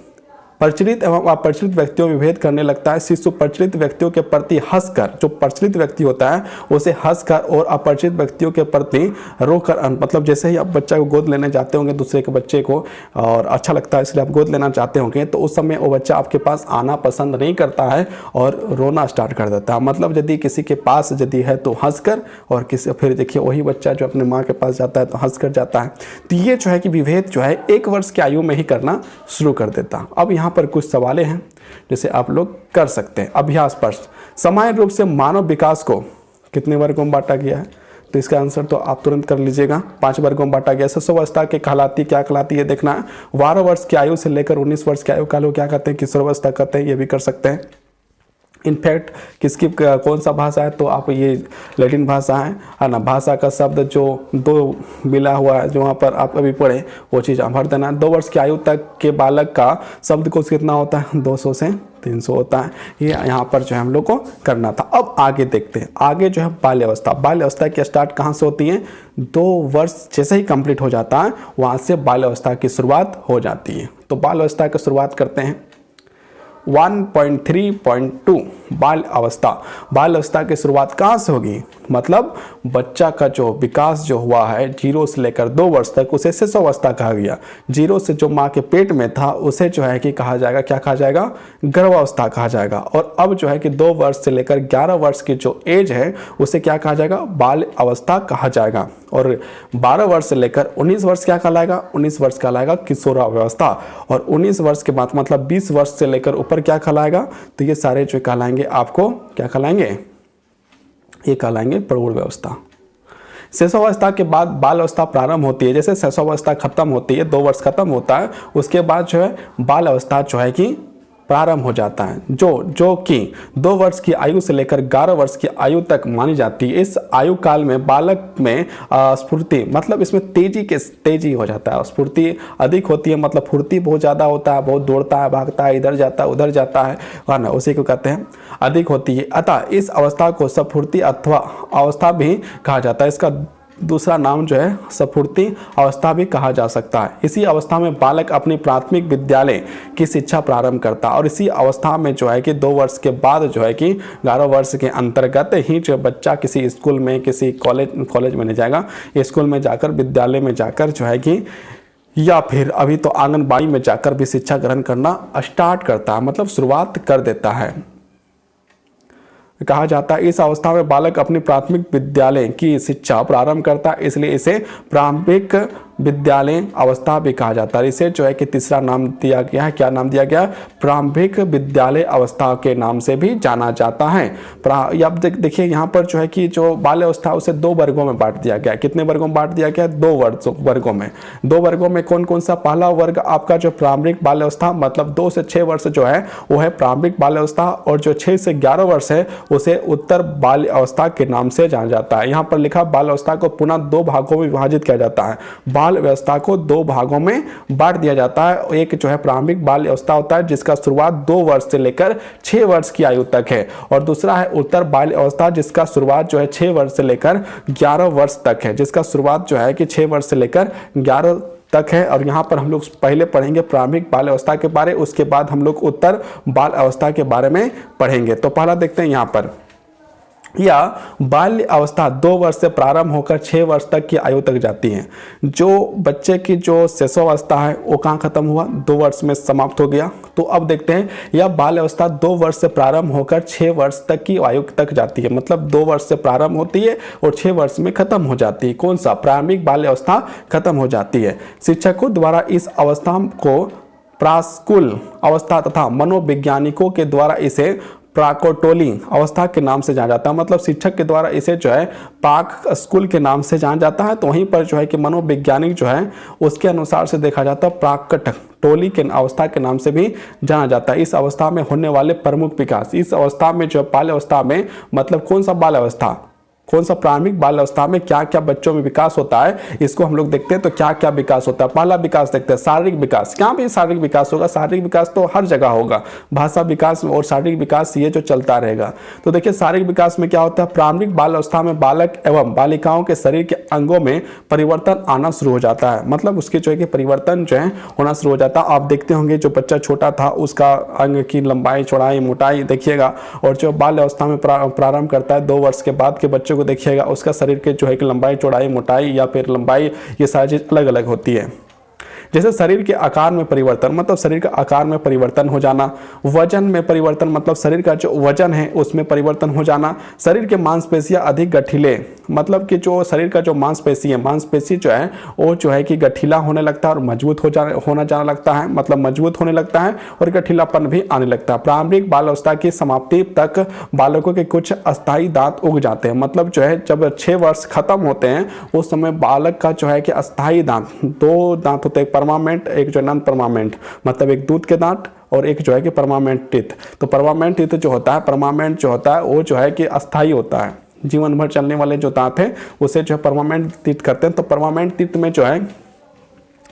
परिचित एवं अपरिचित व्यक्तियों में विभेद करने लगता है। शिशु परिचित व्यक्तियों के प्रति हंसकर, जो परिचित व्यक्ति होता है उसे हंसकर और अपरिचित व्यक्तियों के प्रति रोकर, मतलब जैसे ही आप बच्चा को गोद लेने जाते होंगे दूसरे के बच्चे को और अच्छा लगता है इसलिए आप गोद लेना चाहते होंगे, तो उस समय वो बच्चा आपके पास आना पसंद नहीं करता है और रोना स्टार्ट कर देता है। मतलब यदि किसी के पास यदि है तो हंसकर, और किसी फिर देखिए वही बच्चा जो अपने माँ के पास जाता है तो हंसकर जाता है। तो ये जो है कि विभेद जो है 1 वर्ष की आयु में ही करना शुरू कर देता। अब यहाँ पर कुछ सवालें हैं जैसे आप लोग कर सकते हैं। अभ्यास प्रश्न, समान रूप से मानव विकास को कितने वर्गों में बांटा गया है? तो इसका आंसर तो आप तुरंत कर लीजिएगा, 5 वर्गों में बांटा गया। शिशुअवस्था के कहलाती क्या कहलाती है देखना है। 12 वर्ष की आयु से लेकर 19 वर्ष की आयु का लोग क्या कहते हैं, किशोरावस्था कहते हैं, ये भी कर सकते हैं। इनफैक्ट किसकी कौन सा भाषा है, तो आप ये लैटिन भाषा है ना। भाषा का शब्द जो 2 मिला हुआ है जो वहाँ पर आप अभी पढ़े वो चीज़ आप भर देना। 2 वर्ष की आयु तक के बालक का शब्दकोश कितना होता है, 200 से 300 होता है। ये यहाँ पर जो है हम लोग को करना था। अब आगे देखते हैं, आगे जो है बाल्यावस्था। बाल्यावस्था की स्टार्ट कहाँ से होती है, 2 वर्ष जैसे ही कंप्लीट हो जाता है वहाँ से बाल्यावस्था की शुरुआत हो जाती है। तो बाल्यावस्था की शुरुआत करते हैं। 1.3.2 बाल अवस्था। बाल अवस्था की शुरुआत कहाँ से होगी? मतलब बच्चा का जो विकास जो हुआ है 0 से लेकर 2 वर्ष तक, उसे शिशुअवस्था कहा गया। 0 से जो माँ के पेट में था उसे जो है कि कहा जाएगा, क्या कहा जाएगा? गर्भावस्था कहा जाएगा। और अब जो है कि 2 वर्ष से लेकर 11 वर्ष की जो एज है उसे क्या कहा जाएगा? बाल अवस्था कहा जाएगा। और 12 वर्ष से लेकर 19 वर्ष क्या कहलाएगा? 19 वर्ष कहलाएगा किशोरावस्था। और 19 वर्ष के बाद मतलब 20 वर्ष से लेकर ऊपर क्या कहलाएगा? तो ये सारे जो कहलाएंगे आपको क्या कहलाएंगे? ये कहलाएंगे प्रौढ़ावस्था। शिशुअवस्था के बाद बाल अवस्था प्रारंभ होती है। जैसे शिशुअवस्था खत्म होती है, 2 वर्ष खत्म होता है, उसके बाद जो है बाल अवस्था जो है कि प्रारंभ हो जाता है, जो कि 2 वर्ष की आयु से लेकर 11 वर्ष की आयु तक मानी जाती है। इस आयु काल में बालक में स्फूर्ति, मतलब इसमें तेजी हो जाता है, स्फूर्ति अधिक होती है, मतलब फुर्ती बहुत ज़्यादा होता है, बहुत दौड़ता है, भागता है, इधर जाता है उधर जाता है ना, उसी को कहते हैं अधिक होती है। अतः इस अवस्था को स्फूर्ति अथवा अवस्था भी कहा जाता है। इसका दूसरा नाम जो है स्फूर्ति अवस्था भी कहा जा सकता है। इसी अवस्था में बालक अपनी प्राथमिक विद्यालय की शिक्षा प्रारंभ करता है। और इसी अवस्था में जो है कि 2 वर्ष के बाद जो है कि 11 वर्ष के अंतर्गत ही जो बच्चा किसी स्कूल में, किसी कॉलेज में नहीं जाएगा, स्कूल में जाकर, विद्यालय में जाकर जो है कि, या फिर अभी तो आंगनबाड़ी में जाकर भी शिक्षा ग्रहण करना स्टार्ट करता है, मतलब शुरुआत कर देता है। कहा जाता है इस अवस्था में बालक अपनी प्राथमिक विद्यालय की शिक्षा प्रारंभ करता है, इसलिए इसे प्रारंभिक विद्यालय अवस्था भी कहा जाता है। इसे जो है कि तीसरा नाम दिया गया है, क्या नाम दिया गया? प्रारंभिक विद्यालय अवस्था के नाम से भी जाना जाता है। अब देखिए यहाँ पर जो है कि जो बाल अवस्था उसे 2 वर्गों में बांट दिया गया। कितने वर्गों में बांट दिया गया? 2 वर्गों में। 2 वर्गों में कौन कौन सा? पहला वर्ग आपका जो प्रारंभिक बाल अवस्था, मतलब 2 से 6 वर्ष जो है वो है प्रारंभिक बाल अवस्था, और जो 6 से 11 वर्ष है उसे उत्तर बाल अवस्था के नाम से जाना जाता है। यहाँ पर लिखा बाल अवस्था को पुनः 2 भागों में विभाजित किया जाता है। बाल अवस्था को 2 भागों में बांट दिया जाता है। एक जो है प्रारंभिक बाल अवस्था होता है जिसका शुरुआत 2 वर्ष से लेकर 6 वर्ष की आयु तक है, और दूसरा है उत्तर बाल अवस्था जिसका शुरुआत जो है 6 वर्ष से लेकर 11 वर्ष तक है, जिसका शुरुआत जो है कि 6 वर्ष से लेकर 11 तक है। और यहाँ पर हम लोग पहले पढ़ेंगे प्रारंभिक बाल अवस्था के बारे, उसके बाद हम लोग उत्तर बाल अवस्था के बारे में पढ़ेंगे। तो पहला देखते हैं यहाँ पर, या बाल्य अवस्था 2 वर्ष से प्रारंभ होकर 6 वर्ष तक की आयु तक जाती है। जो बच्चे की जो शिशुअवस्था है वो कहाँ खत्म हुआ? 2 वर्ष में समाप्त हो गया। तो अब देखते हैं यह बाल्य अवस्था 2 वर्ष से प्रारंभ होकर 6 वर्ष तक की आयु तक जाती है, मतलब 2 वर्ष से प्रारंभ होती है और 6 वर्ष में खत्म हो जाती है। कौन सा? प्रारंभिक बाल्य अवस्था खत्म हो जाती है। शिक्षकों द्वारा इस अवस्था को प्रास्कूल अवस्था तथा मनोवैज्ञानिकों के द्वारा इसे प्राकोटोली अवस्था के नाम से जाना जाता है, मतलब शिक्षक के द्वारा इसे जो है पाक स्कूल के नाम से जाना जाता है। तो वहीं पर जो है कि मनोवैज्ञानिक जो है उसके अनुसार से देखा जाता है प्राकट टोली के अवस्था के नाम से भी जाना जाता है। इस अवस्था में होने वाले प्रमुख विकास, इस अवस्था में जो बाल अवस्था में, मतलब कौन सा बाल अवस्था, कौन सा प्रारंभिक बाल अवस्था में क्या क्या बच्चों में विकास होता है, इसको हम लोग देखते हैं। तो क्या क्या विकास होता है? पहला विकास देखते हैं शारीरिक विकास। क्या भी शारीरिक विकास होगा? शारीरिक विकास तो हर जगह होगा, भाषा विकास और शारीरिक विकास ये जो चलता रहेगा। तो देखिए शारीरिक विकास में क्या होता है? प्रारंभिक बाल अवस्था में बालक एवं बालिकाओं के शरीर के अंगों में परिवर्तन आना शुरू हो जाता है, मतलब उसके जो है कि परिवर्तन जो है होना शुरू हो जाता है। आप देखते होंगे जो बच्चा छोटा था उसका अंग की लंबाई, चौड़ाई, मोटाई देखिएगा, और जो बाल अवस्था में प्रारंभ करता है 2 वर्ष के बाद के बच्चे को देखिएगा उसका शरीर के जो है कि लंबाई, चौड़ाई, मोटाई या फिर लंबाई, ये सारी चीज अलग अलग होती है। जैसे शरीर के आकार में परिवर्तन, मतलब शरीर का आकार में परिवर्तन हो जाना। वजन में परिवर्तन, मतलब शरीर का जो वजन है उसमें परिवर्तन हो जाना। शरीर के मांसपेशियां अधिक गठीले, मतलब कि जो शरीर का जो मांसपेशी है, मांसपेशी जो है वो जो है कि गठीला होने लगता है और मजबूत होना जाना लगता है, मतलब मजबूत होने लगता है और गठीलापन भी आने लगता है। प्रारंभिक बाल अवस्था की समाप्ति तक बालकों के कुछ अस्थायी दांत उग जाते हैं, मतलब जो है जब 6 वर्ष खत्म होते हैं उस समय बालक का जो है कि अस्थायी दांत, 2 दांत होते हैं, परमानेंट, एक जो नॉन परमानेंट, मतलब एक दूध के दांत और एक जो है कि परमानेंट टीथ। तो परमानेंट टीथ जो होता है, परमानेंट जो होता है वो जो है कि अस्थायी होता है, जीवन भर चलने वाले जो दांत हैं उसे जो है परमानेंट टीथ करते हैं। तो परमानेंट टीथ में जो है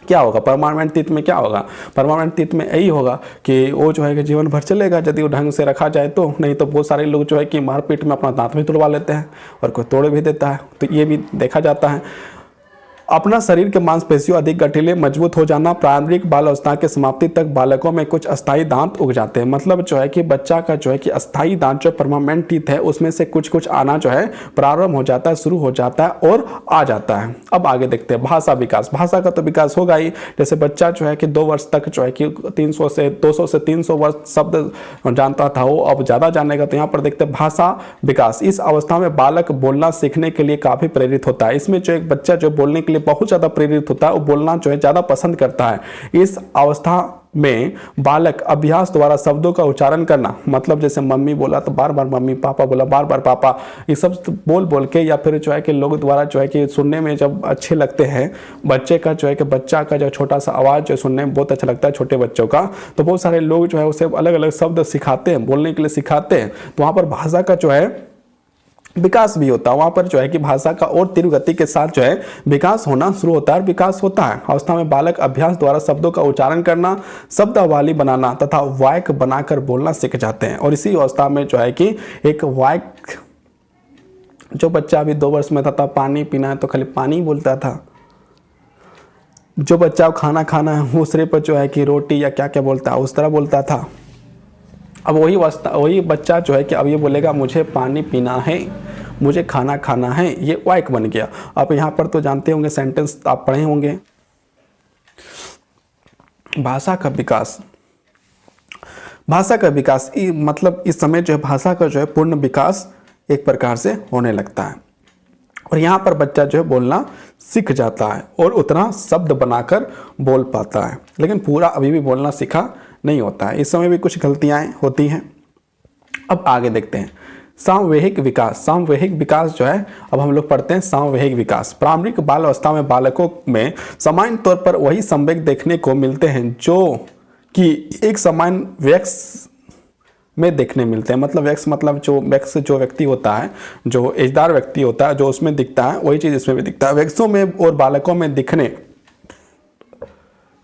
क्या होगा? परमानेंट टीथ में क्या होगा? परमानेंट टीथ में यही होगा कि वो जो है कि जीवन भर चलेगा यदि वो ढंग से रखा जाए तो, नहीं तो बहुत सारे लोग जो है कि मारपीट में अपना दांत भी तुड़वा लेते हैं और कोई तोड़ भी देता है, तो ये भी देखा जाता है। अपना शरीर के मांसपेशियों अधिक गठीले मजबूत हो जाना, प्रारंभिक बाल अवस्था के समाप्ति तक बालकों में कुछ अस्थायी दांत उग जाते हैं। मतलब जो है कि बच्चा का जो है कि अस्थायी दांत जो परमानेंट टीथ है उसमें से कुछ कुछ आना जो है प्रारंभ हो जाता है, शुरू हो जाता है और आ जाता है। अब आगे देखते हैं भाषा विकास। भाषा का तो विकास होगा ही, जैसे बच्चा जो है कि 2 वर्ष तक जो है कि 200 से 300 वर्ष शब्द जानता था, वो अब ज्यादा जानेगा। तो यहाँ पर देखते हैं भाषा विकास। इस अवस्था में बालक बोलना सीखने के लिए काफी प्रेरित होता है। इसमें जो एक बच्चा जो बोलने के लिए बहुत ज्यादा प्रेरित होता है, वो बोलना जो है ज्यादा पसंद करता है। इस अवस्था में बालक अभ्यास द्वारा शब्दों का उच्चारण करना, मतलब जैसे मम्मी बोला तो बार बार मम्मी, पापा बोला बार बार पापा, ये सब बोल बोल के या फिर जो है कि लोगों द्वारा जो है कि सुनने में जब अच्छे लगते हैं, बच्चे का जो है कि बच्चा का जो छोटा सा आवाज़ जो सुनने में बहुत अच्छा लगता है छोटे बच्चों का, तो बहुत सारे लोग जो है उसे अलग अलग शब्द सिखाते हैं, बोलने के लिए सिखाते हैं। तो वहाँ पर भाषा का जो है विकास भी होता है। वहां पर जो है कि भाषा का और तीव्र गति के साथ जो है विकास होना शुरू होता है और विकास होता है। अवस्था में बालक अभ्यास द्वारा शब्दों का उच्चारण करना, शब्दावली बनाना तथा वाक्य बनाकर बोलना सीख जाते हैं। और इसी अवस्था में जो है कि एक वाक्य, जो बच्चा अभी 2 वर्ष में था, पानी पीना है तो खाली पानी बोलता था। जो बच्चा खाना खाना है वो सिर्फ जो है कि रोटी या क्या क्या बोलता है उस तरह बोलता था। अब वही बच्चा जो है कि अब ये बोलेगा मुझे पानी पीना है, मुझे खाना खाना है, ये वाक्य बन गया। अब यहाँ पर तो जानते होंगे, सेंटेंस आप पढ़े होंगे। भाषा का विकास। भाषा का विकास मतलब इस समय जो है भाषा का जो है पूर्ण विकास एक प्रकार से होने लगता है और यहाँ पर बच्चा जो है बोलना सीख जाता है और उतना शब्द बनाकर बोल पाता है, लेकिन पूरा अभी भी बोलना सीखा नहीं होता है। इस समय भी कुछ गलतियां होती हैं। अब आगे देखते हैं सामवेहिक विकास। सामवेहिक विकास जो है, अब हम लोग पढ़ते हैं सामवेहिक विकास। प्रारंभिक बाल अवस्था में बालकों में सामान्य तौर पर वही संवेग देखने को मिलते हैं जो कि एक सामान्य वयस्क में देखने मिलते हैं। मतलब वयस्क मतलब जो व्यक्ति होता है, जो एजदार व्यक्ति होता है, जो उसमें दिखता है वही चीज इसमें भी दिखता है। वयस्कों में और बालकों में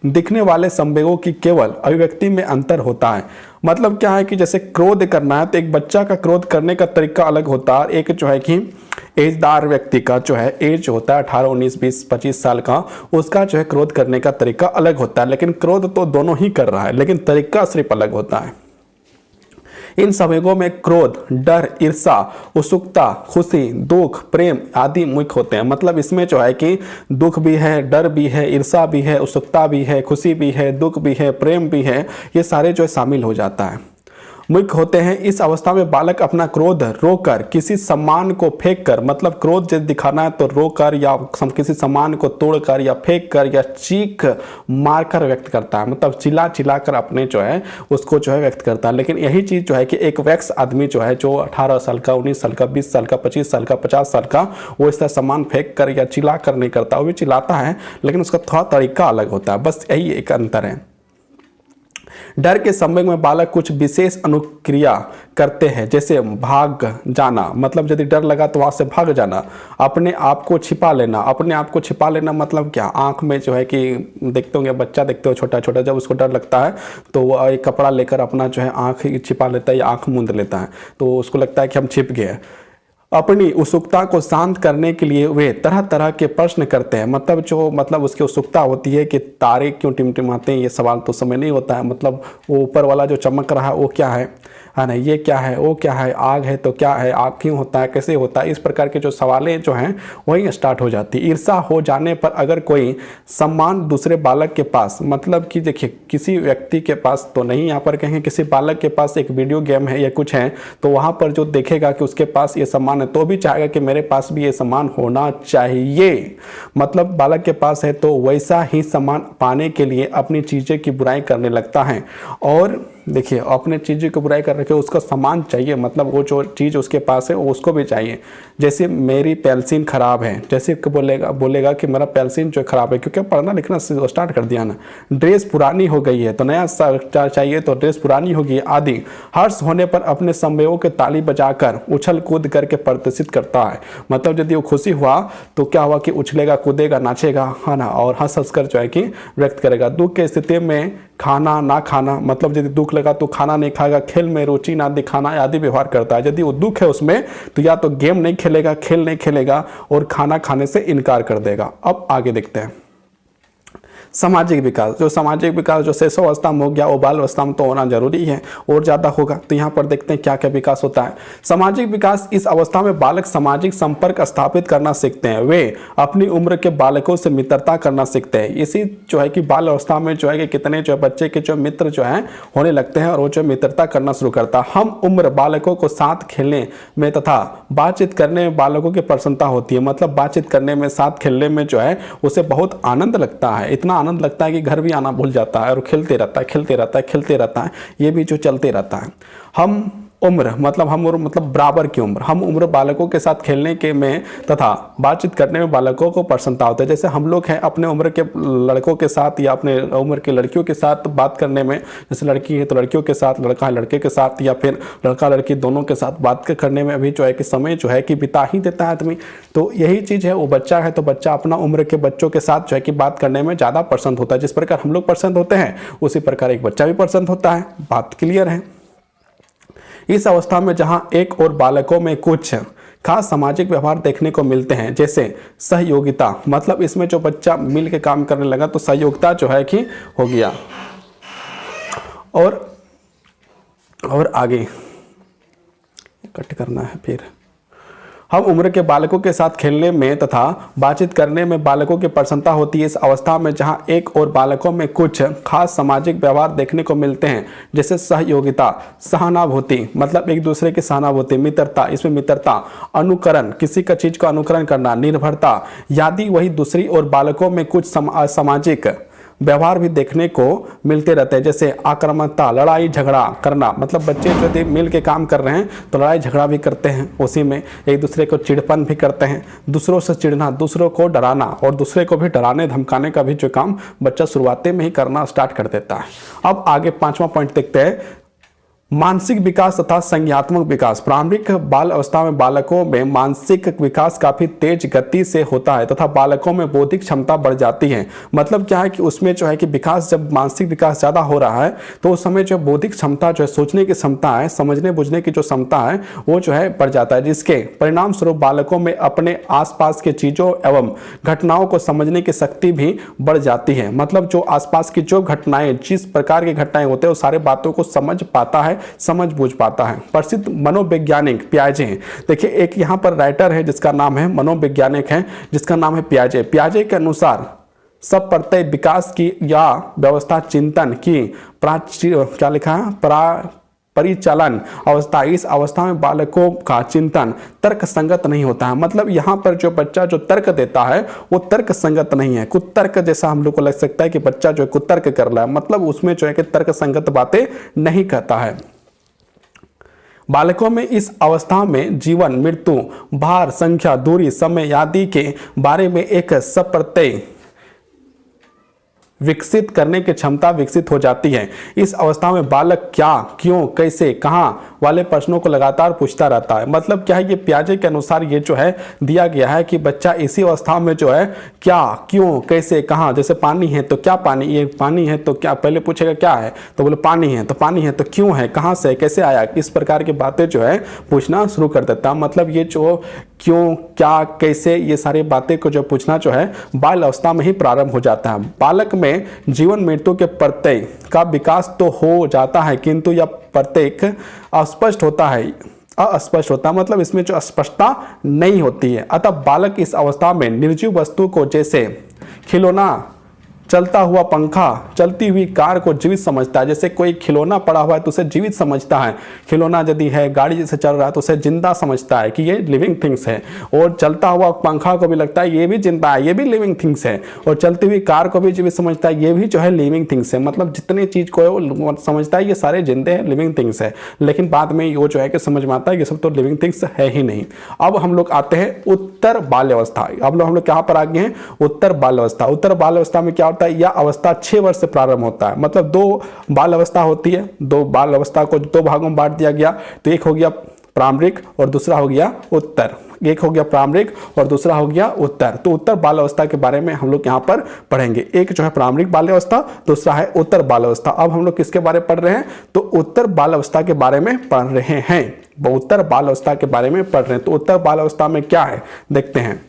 दिखने वाले संवेगों की केवल अभिव्यक्ति में अंतर होता है। मतलब क्या है कि जैसे क्रोध करना है तो एक बच्चा का क्रोध करने का तरीका अलग होता है, एक जो है कि एजदार व्यक्ति का जो है एज होता है 18, 19, 20, 25 साल का, उसका जो है क्रोध करने का तरीका अलग होता है। लेकिन क्रोध तो दोनों ही कर रहा है, लेकिन तरीका सिर्फ अलग होता है। इन संवेगों में क्रोध, डर, ईर्ष्या, उत्सुकता, खुशी, दुख, प्रेम आदि मुख्य होते हैं। मतलब इसमें जो है कि दुख भी है, डर भी है, ईर्ष्या भी है, उत्सुकता भी है, खुशी भी है, दुख भी है, प्रेम भी है, ये सारे जो है शामिल हो जाता है, मुख्य होते हैं। इस अवस्था में बालक अपना क्रोध रोकर किसी सामान को फेंक कर, मतलब क्रोध जब दिखाना है तो रोकर या किसी सामान को तोड़कर या फेंक कर या चीख मारकर व्यक्त करता है। मतलब चिल्ला चिल्ला कर अपने जो है उसको जो है व्यक्त करता है। लेकिन यही चीज जो है कि एक वयस्क आदमी जो है, जो 18 साल का, 19 साल का, 20 साल का, 25 साल का, 50 साल का, वो इस तरह सामान फेंक कर या चिल्ला कर नहीं करता। वो भी चिल्लाता है लेकिन उसका थोड़ा तरीका अलग होता है, बस यही एक अंतर है। डर के संवेग में बालक कुछ विशेष अनुक्रिया करते हैं, जैसे भाग जाना, मतलब यदि डर लगा तो वहां से भाग जाना, अपने आप को छिपा लेना। अपने आप को छिपा लेना मतलब क्या, आंख में जो है कि देखते होंगे बच्चा, देखते हो छोटा छोटा, जब उसको डर लगता है तो वो एक कपड़ा लेकर अपना जो है आंख छिपा लेता है या आंख मूंद लेता है, तो उसको लगता है कि हम छिप गए। अपनी उत्सुकता को शांत करने के लिए वे तरह तरह के प्रश्न करते हैं। मतलब उसकी उत्सुकता होती है कि तारे क्यों टिमटिमाते हैं, ये सवाल तो समय नहीं होता है। मतलब वो ऊपर वाला जो चमक रहा है वो क्या है ना, ये क्या है, वो क्या है, आग है तो क्या है, आग क्यों होता है, कैसे होता है, इस प्रकार के जो सवालें जो हैं वही स्टार्ट हो जाती है। ईर्ष्या हो जाने पर अगर कोई सम्मान दूसरे बालक के पास, मतलब कि देखिए किसी व्यक्ति के पास तो नहीं, यहाँ पर कहें किसी बालक के पास एक वीडियो गेम है या कुछ है, तो वहाँ पर जो देखेगा कि उसके पास ये सम्मान है तो भी चाहेगा कि मेरे पास भी ये सम्मान होना चाहिए। मतलब बालक के पास है तो वैसा ही सम्मान पाने के लिए अपनी चीज़ें की बुराई करने लगता है। और देखिए अपने चीज़ों की बुराई कर रखे, उसका सामान चाहिए, मतलब वो जो चीज़ उसके पास है वो उसको भी चाहिए। जैसे मेरी पेंसिल खराब है, जैसे बोलेगा कि मेरा पेंसिल जो खराब है, क्योंकि पढ़ना लिखना स्टार्ट कर दिया ना। ड्रेस पुरानी हो गई है तो नया चाहिए, तो ड्रेस पुरानी होगी आदि। हर्ष होने पर अपने संवेगों के ताली बजाकर उछल कूद करके प्रदर्शित करता है। मतलब यदि वो खुशी हुआ तो क्या हुआ कि उछलेगा, कूदेगा, नाचेगा, है ना, और हंस हंस कर जो है कि व्यक्त करेगा। दुख की स्थिति में खाना ना खाना, मतलब यदि दुख लगा तो खाना नहीं खाएगा, खेल में रुचि ना दिखाना आदि व्यवहार करता है। यदि वो दुख है उसमें तो या तो गेम नहीं खेलेगा, खेल नहीं खेलेगा और खाना खाने से इनकार कर देगा। अब आगे देखते हैं सामाजिक विकास। जो सामाजिक विकास जो शैशवावस्था में हो गया वो बाल अवस्था में तो होना जरूरी है और ज़्यादा होगा। तो यहाँ पर देखते हैं क्या क्या विकास होता है। सामाजिक विकास, इस अवस्था में बालक सामाजिक संपर्क स्थापित करना सीखते हैं, वे अपनी उम्र के बालकों से मित्रता करना सीखते हैं। इसी जो है कि बाल अवस्था में जो है कि कितने जो बच्चे के जो मित्र जो है होने लगते हैं और वो जो मित्रता करना शुरू करता है। हम उम्र बालकों को साथ खेलने में तथा बातचीत करने में बालकों की प्रसन्नता होती है, मतलब बातचीत करने में साथ खेलने में जो है उसे बहुत आनंद लगता है, इतना आनंद लगता है कि घर भी आना भूल जाता है और खेलते रहता है, खेलते रहता है, खेलते रहता है, ये भी जो चलते रहता है। हम उम्र मतलब हम उम्र मतलब बराबर की उम्र, हम उम्र बालकों के साथ खेलने के में तथा बातचीत करने में बालकों को प्रसन्नता होता है। जैसे हम लोग हैं अपने उम्र के लड़कों के साथ या अपने उम्र की लड़कियों के साथ बात करने में, जैसे लड़की है तो लड़कियों के साथ, लड़का है लड़के के साथ, या फिर लड़का लड़की दोनों के साथ बात करने में अभी जो है कि समय जो है कि बिता ही देता है आदमी। तो यही चीज़ है, वो बच्चा है तो बच्चा अपना उम्र के बच्चों के साथ जो है कि बात करने में ज़्यादा पसंद होता है। जिस प्रकार हम लोग पसंद होते हैं उसी प्रकार एक बच्चा भी पसंद होता है। बात क्लियर है। इस अवस्था में जहां एक और बालकों में कुछ खास सामाजिक व्यवहार देखने को मिलते हैं, जैसे सहयोगिता, मतलब इसमें जो बच्चा मिल के काम करने लगा तो सहयोगिता जो है कि हो गया। और आगे कट करना है। फिर हम उम्र के बालकों के साथ खेलने में तथा बातचीत करने में बालकों की प्रसन्नता होती है। इस अवस्था में जहां एक और बालकों में कुछ खास सामाजिक व्यवहार देखने को मिलते हैं, जैसे सहयोगिता, सहानुभूति, मतलब एक दूसरे की सहानुभूति, मित्रता, इसमें मित्रता, अनुकरण, किसी का चीज को अनुकरण करना, निर्भरता, यदि वही दूसरी और बालकों में कुछ सामाजिक व्यवहार भी देखने को मिलते रहते हैं, जैसे आक्रामकता, लड़ाई झगड़ा करना, मतलब बच्चे जो मिल के काम कर रहे हैं तो लड़ाई झगड़ा भी करते हैं, उसी में एक दूसरे को चिढ़पन भी करते हैं, दूसरों से चिढ़ना, दूसरों को डराना और दूसरे को भी डराने धमकाने का भी जो काम बच्चा शुरुआती में ही करना स्टार्ट कर देता है। अब आगे 5वां पॉइंट देखते हैं, मानसिक विकास तथा संज्ञात्मक विकास। प्रारंभिक बाल अवस्था में बालकों में मानसिक विकास काफी तेज गति से होता है तथा बालकों में बौद्धिक क्षमता बढ़ जाती है। मतलब क्या है कि उसमें जो है कि विकास, जब मानसिक विकास ज्यादा हो रहा है तो उस समय जो बौद्धिक क्षमता जो है, सोचने की क्षमता है, समझने बुझने की जो क्षमता है वो जो है बढ़ जाता है, जिसके परिणाम स्वरूप बालकों में अपने आसपास के चीजों एवं घटनाओं को समझने की शक्ति भी बढ़ जाती है। मतलब जो आसपास की जो घटनाएं, जिस प्रकार की घटनाएं होते हैं, वो सारे बातों को समझ पाता है, समझ बूझ पाता है। प्रसिद्ध मनोवैज्ञानिक पियाजे हैं। देखिए एक यहाँ पर राइटर है जिसका नाम है, मनोवैज्ञानिक है जिसका नाम है पियाजे। पियाजे के अनुसार सब प्रत्यय विकास की या व्यवस्था चिंतन की क्या लिखा है, परिचालन अवस्था, इस अवस्था में बालकों का चिंतन तर्क संगत नहीं होता है। मतलब यहाँ पर जो बच्चा जो तर्क देता है वो तर्क संगत नहीं है, कुतर्क जैसा हम लोग को लग सकता है कि बच्चा जो है कुतर्क कर रहा है, मतलब उसमें जो है कि तर्क संगत बातें नहीं कहता है। बालकों में इस अवस्था में जीवन, मृत्यु, भार, संख्या, दूरी, समय आदि के बारे में एक सप्रत्यय विकसित करने की क्षमता विकसित हो जाती है। इस अवस्था में बालक क्या, क्यों, कैसे, कहाँ वाले प्रश्नों को लगातार पूछता रहता है। मतलब क्या है कि पियाजे के अनुसार ये जो है दिया गया है कि बच्चा इसी अवस्था में जो है क्या, क्यों, कैसे, कहाँ, जैसे पानी है तो क्या पानी, ये पानी है तो क्या, पहले पूछेगा क्या है तो बोले पानी है, तो पानी है तो क्यों है, कहाँ से, कैसे आया, इस प्रकार की बातें जो है पूछना शुरू कर देता है। मतलब ये जो क्यों, क्या, कैसे, ये सारी बातें को जो पूछना जो है बाल अवस्था में ही प्रारंभ हो जाता है। बालक में जीवन मृत्यु के प्रत्यय का विकास तो हो जाता है, किंतु यह प्रत्येक अस्पष्ट होता है, अस्पष्ट होता, मतलब इसमें जो स्पष्टता नहीं होती है। अतः बालक इस अवस्था में निर्जीव वस्तु को, जैसे खिलौना, चलता हुआ पंखा, चलती हुई कार को जीवित समझता है। जैसे कोई खिलौना पड़ा हुआ है तो उसे जीवित समझता है, खिलौना यदि है, गाड़ी जैसे चल रहा है तो उसे जिंदा समझता है कि ये लिविंग थिंग्स है, और चलता हुआ पंखा को भी लगता है ये भी जिंदा है, ये भी लिविंग थिंग्स है, और चलती हुई कार को भी जीवित समझता है, ये भी जो है लिविंग थिंग्स है। मतलब जितने चीज को समझता है ये सारे जिंदे हैं, लिविंग थिंग्स है, लेकिन बाद में वो जो है कि समझ में आता है ये सब तो लिविंग थिंग्स है ही नहीं। अब हम लोग आते हैं उत्तर बाल्यावस्था। अब हम लोग कहाँ पर आ गए हैं, उत्तर बाल्यावस्था। उत्तर बाल्यावस्था में क्या, यह अवस्था 6 वर्ष से प्रारंभ होता है। मतलब 2 बाल अवस्था होती है, 2 बाल अवस्था को 2 भागों में बांट दिया गया। तो एक हो गया प्रारंभिक और दूसरा हो गया उत्तर। एक हो गया प्रारंभिक और दूसरा हो गया उत्तर। तो उत्तर बाल अवस्था के बारे में हम लोग यहाँ पर पढ़ेंगे। एक जो है प्रारंभिक बाल अवस्था, दूसरा है उत्तर बाल अवस्था। अब हम लोग किसके बारे में पढ़ रहे हैं? तो उत्तर बाल अवस्था के बारे में पढ़ रहे हैं। उत्तर बाल अवस्था के बारे में पढ़ रहे हैं। तो उत्तर बाल अवस्था में क्या है देखते हैं।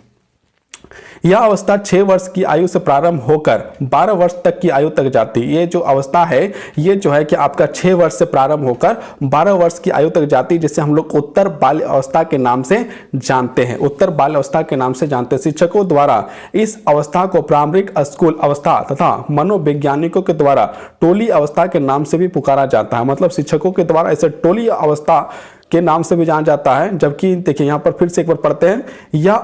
यह अवस्था 6 वर्ष की आयु से प्रारंभ होकर 12 वर्ष तक की आयु तक जाती है। ये जो अवस्था है ये जो है कि आपका 6 वर्ष से प्रारंभ होकर 12 वर्ष की आयु तक जाती है, जिसे हम लोग उत्तर बाल अवस्था के नाम से जानते हैं। उत्तर बाल अवस्था के नाम से जानते हैं। शिक्षकों द्वारा इस अवस्था को प्रारंभिक स्कूल अवस्था तथा मनोवैज्ञानिकों के द्वारा टोली अवस्था के नाम से भी पुकारा जाता है। मतलब शिक्षकों के द्वारा इसे टोली अवस्था के नाम से भी जाना जाता है। जबकि देखिए यहाँ पर फिर से एक बार पढ़ते हैं। यह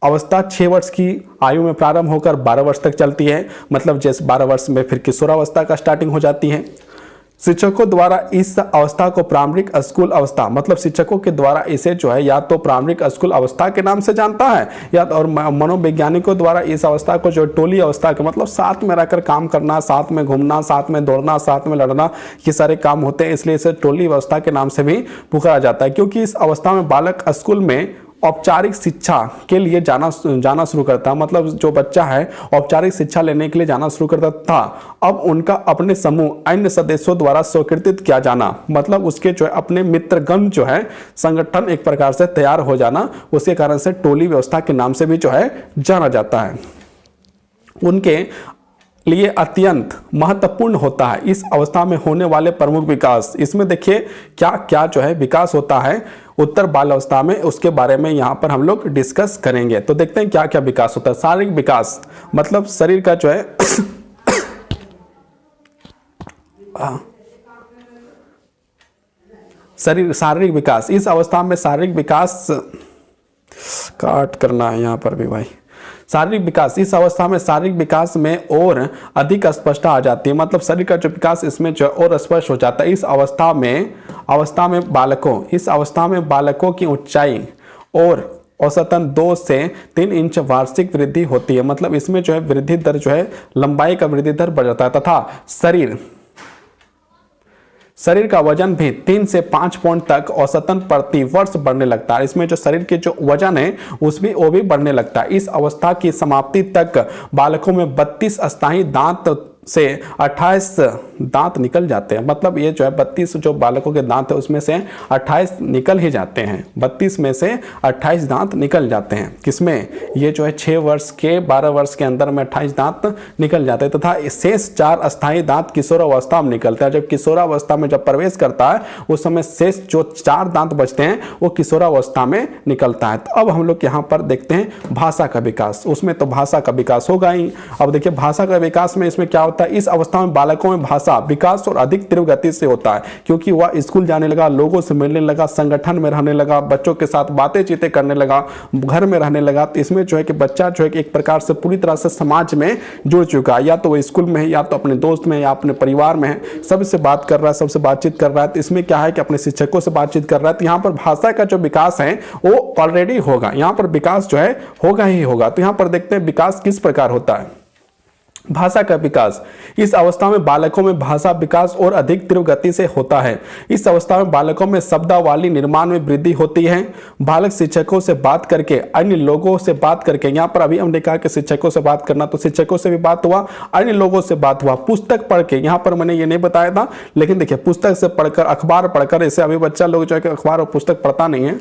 अवस्था 6 वर्ष की आयु में प्रारंभ होकर 12 वर्ष तक चलती है। मतलब जैसे 12 वर्ष में फिर किशोरावस्था का स्टार्टिंग हो जाती है। शिक्षकों द्वारा इस अवस्था को प्रारंभिक स्कूल अवस्था, मतलब शिक्षकों के द्वारा इसे जो है या तो प्रारंभिक स्कूल अवस्था के नाम से जानता है या और मनोवैज्ञानिकों द्वारा इस अवस्था को जो टोली अवस्था के, मतलब साथ में रहकर काम करना, साथ में घूमना, साथ में दौड़ना, साथ में लड़ना, ये सारे काम होते हैं, इसलिए इसे टोली अवस्था के नाम से भी पुकारा जाता है। क्योंकि इस अवस्था में बालक स्कूल में औपचारिक शिक्षा के लिए जाना शुरू करता है। मतलब जो बच्चा है औपचारिक शिक्षा लेने के लिए जाना शुरू करता था। अब उनका अपने समूह अन्य सदस्यों द्वारा स्वीकृत किया जाना, मतलब उसके जो है अपने मित्रगण जो है संगठन एक प्रकार से तैयार हो जाना, उसके कारण से टोली व्यवस्था के नाम से भी जो है जाना जाता है। उनके लिए अत्यंत महत्वपूर्ण होता है इस अवस्था में होने वाले प्रमुख विकास। इसमें देखिए क्या क्या जो है विकास होता है उत्तर बाल अवस्था में, उसके बारे में यहाँ पर हम लोग डिस्कस करेंगे। तो देखते हैं क्या क्या विकास होता है। शारीरिक विकास, मतलब शरीर का जो है शारीरिक विकास। इस अवस्था में शारीरिक विकास काट करना है यहाँ पर भी भाई। शारीरिक विकास, इस अवस्था में शारीरिक विकास में और अधिक स्पष्टता आ जाती है। मतलब शरीर का जो विकास इसमें जो और स्पष्ट हो जाता है। इस अवस्था में बालकों की ऊंचाई और औसतन 2 से 3 इंच वार्षिक वृद्धि होती है। मतलब इसमें जो है वृद्धि दर जो है लंबाई का वृद्धि दर बढ़ जाता है तथा शरीर का वजन भी 3 से 5 पौंड तक औसतन प्रति वर्ष बढ़ने लगता है। इसमें जो शरीर के जो वजन है वो भी बढ़ने लगता है। इस अवस्था की समाप्ति तक बालकों में 32 अस्थायी दांत से 28 दांत निकल जाते हैं। मतलब ये जो है 32 जो बालकों के दांत है उसमें से 28 निकल ही जाते हैं। 32 में से 28 दांत निकल जाते हैं। किसमें? ये जो है 6 वर्ष के 12 वर्ष के अंदर में 28 दांत निकल जाते हैं तथा शेष 4 अस्थायी दांत किशोरावस्था में निकलते हैं। जब किशोरावस्था में जब प्रवेश करता है उस समय शेष जो 4 दांत बचते हैं वो किशोरावस्था में निकलता है। तो अब हम लोग यहाँ पर देखते हैं भाषा का विकास। उसमें तो भाषा का विकास होगा ही। अब देखिए भाषा का विकास में इसमें क्या होता है, इस अवस्था में बालकों में भाषा विकास और अधिक तीव्र गति से होता है क्योंकि वह स्कूल जाने लगा, लोगों से मिलने लगा, संगठन में रहने लगा, बच्चों के साथ बातें चीतें करने लगा, घर में रहने लगा। तो इसमें जो है कि बच्चा जो है कि एक प्रकार से पूरी तरह से समाज में जुड़ चुका है। या तो वो स्कूल में है या तो अपने दोस्त में या अपने परिवार में है, सबसे बात कर रहा है, सबसे बातचीत कर रहा है। तो इसमें क्या है कि अपने शिक्षकों से बातचीत कर रहा है। तो यहाँ पर भाषा का जो विकास है वो ऑलरेडी होगा, यहाँ पर विकास जो है होगा ही होगा। तो यहाँ पर देखते हैं विकास किस प्रकार होता है। भाषा का विकास, इस अवस्था में बालकों में भाषा विकास और अधिक तीव्र गति से होता है। इस अवस्था में बालकों में शब्दावली निर्माण में वृद्धि होती है। बालक शिक्षकों से बात करके, अन्य लोगों से बात करके, यहाँ पर अभी हमने कहा कि शिक्षकों से बात करना, तो शिक्षकों से भी बात हुआ, अन्य लोगों से बात हुआ, पुस्तक पढ़ के, यहाँ पर मैंने ये नहीं बताया था लेकिन देखिए पुस्तक से पढ़कर, अखबार पढ़कर, ऐसे अभी बच्चा लोग जो है कि अखबार और पुस्तक पढ़ता नहीं है,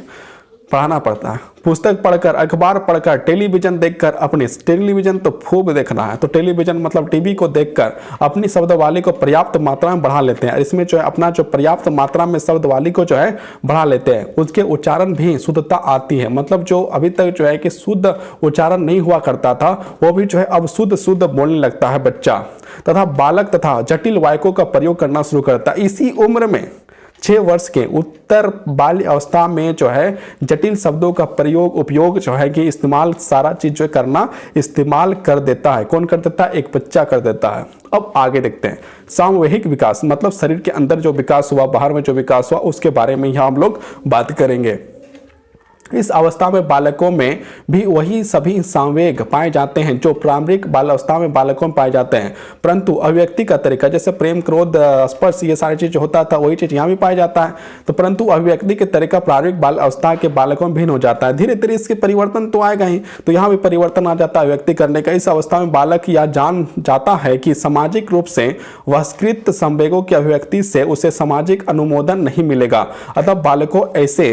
पढ़ाना पड़ता है। पुस्तक पढ़कर, अखबार पढ़कर, टेलीविजन देखकर, अपने टेलीविजन तो खूब देखना है, तो टेलीविजन मतलब टीवी को देखकर अपनी शब्दावली को पर्याप्त मात्रा में बढ़ा लेते हैं। इसमें जो है अपना जो पर्याप्त मात्रा में शब्दावली को जो है बढ़ा लेते हैं, उसके उच्चारण भी शुद्धता आती है। मतलब जो अभी तक जो है कि शुद्ध उच्चारण नहीं हुआ करता था वो भी जो है अब शुद्ध बोलने लगता है बच्चा, तथा बालक तथा जटिल वाक्यों का प्रयोग करना शुरू करता है। इसी उम्र में 6 वर्ष के उत्तर बाल्य अवस्था में जो है जटिल शब्दों का उपयोग जो है कि इस्तेमाल, सारा चीज जो करना इस्तेमाल कर देता है। कौन कर देता है? एक बच्चा कर देता है। अब आगे देखते हैं सामूहिक विकास, मतलब शरीर के अंदर जो विकास हुआ, बाहर में जो विकास हुआ, उसके बारे में यहाँ हम लोग बात करेंगे। इस अवस्था में बालकों में भी वही सभी संवेग पाए जाते हैं जो प्रारंभिक बाल्यावस्था में बालकों में पाए जाते हैं, परंतु अभिव्यक्ति का तरीका जैसे प्रेम, क्रोध, स्पर्श, ये सारी चीज होता था, वही चीज यहाँ भी पाया जाता है। तो परंतु अभिव्यक्ति के तरीका प्रारंभिक बाल अवस्था के बालकों में भिन्न हो जाता है। धीरे धीरे इसके परिवर्तन तो आएगा ही, तो यहाँ भी परिवर्तन आ जाता है अभिव्यक्ति करने का। इस अवस्था में बालक यह जान जाता है कि सामाजिक रूप से वशकृत संवेगों की अभिव्यक्ति से उसे सामाजिक अनुमोदन नहीं मिलेगा, अतः बालकों ऐसे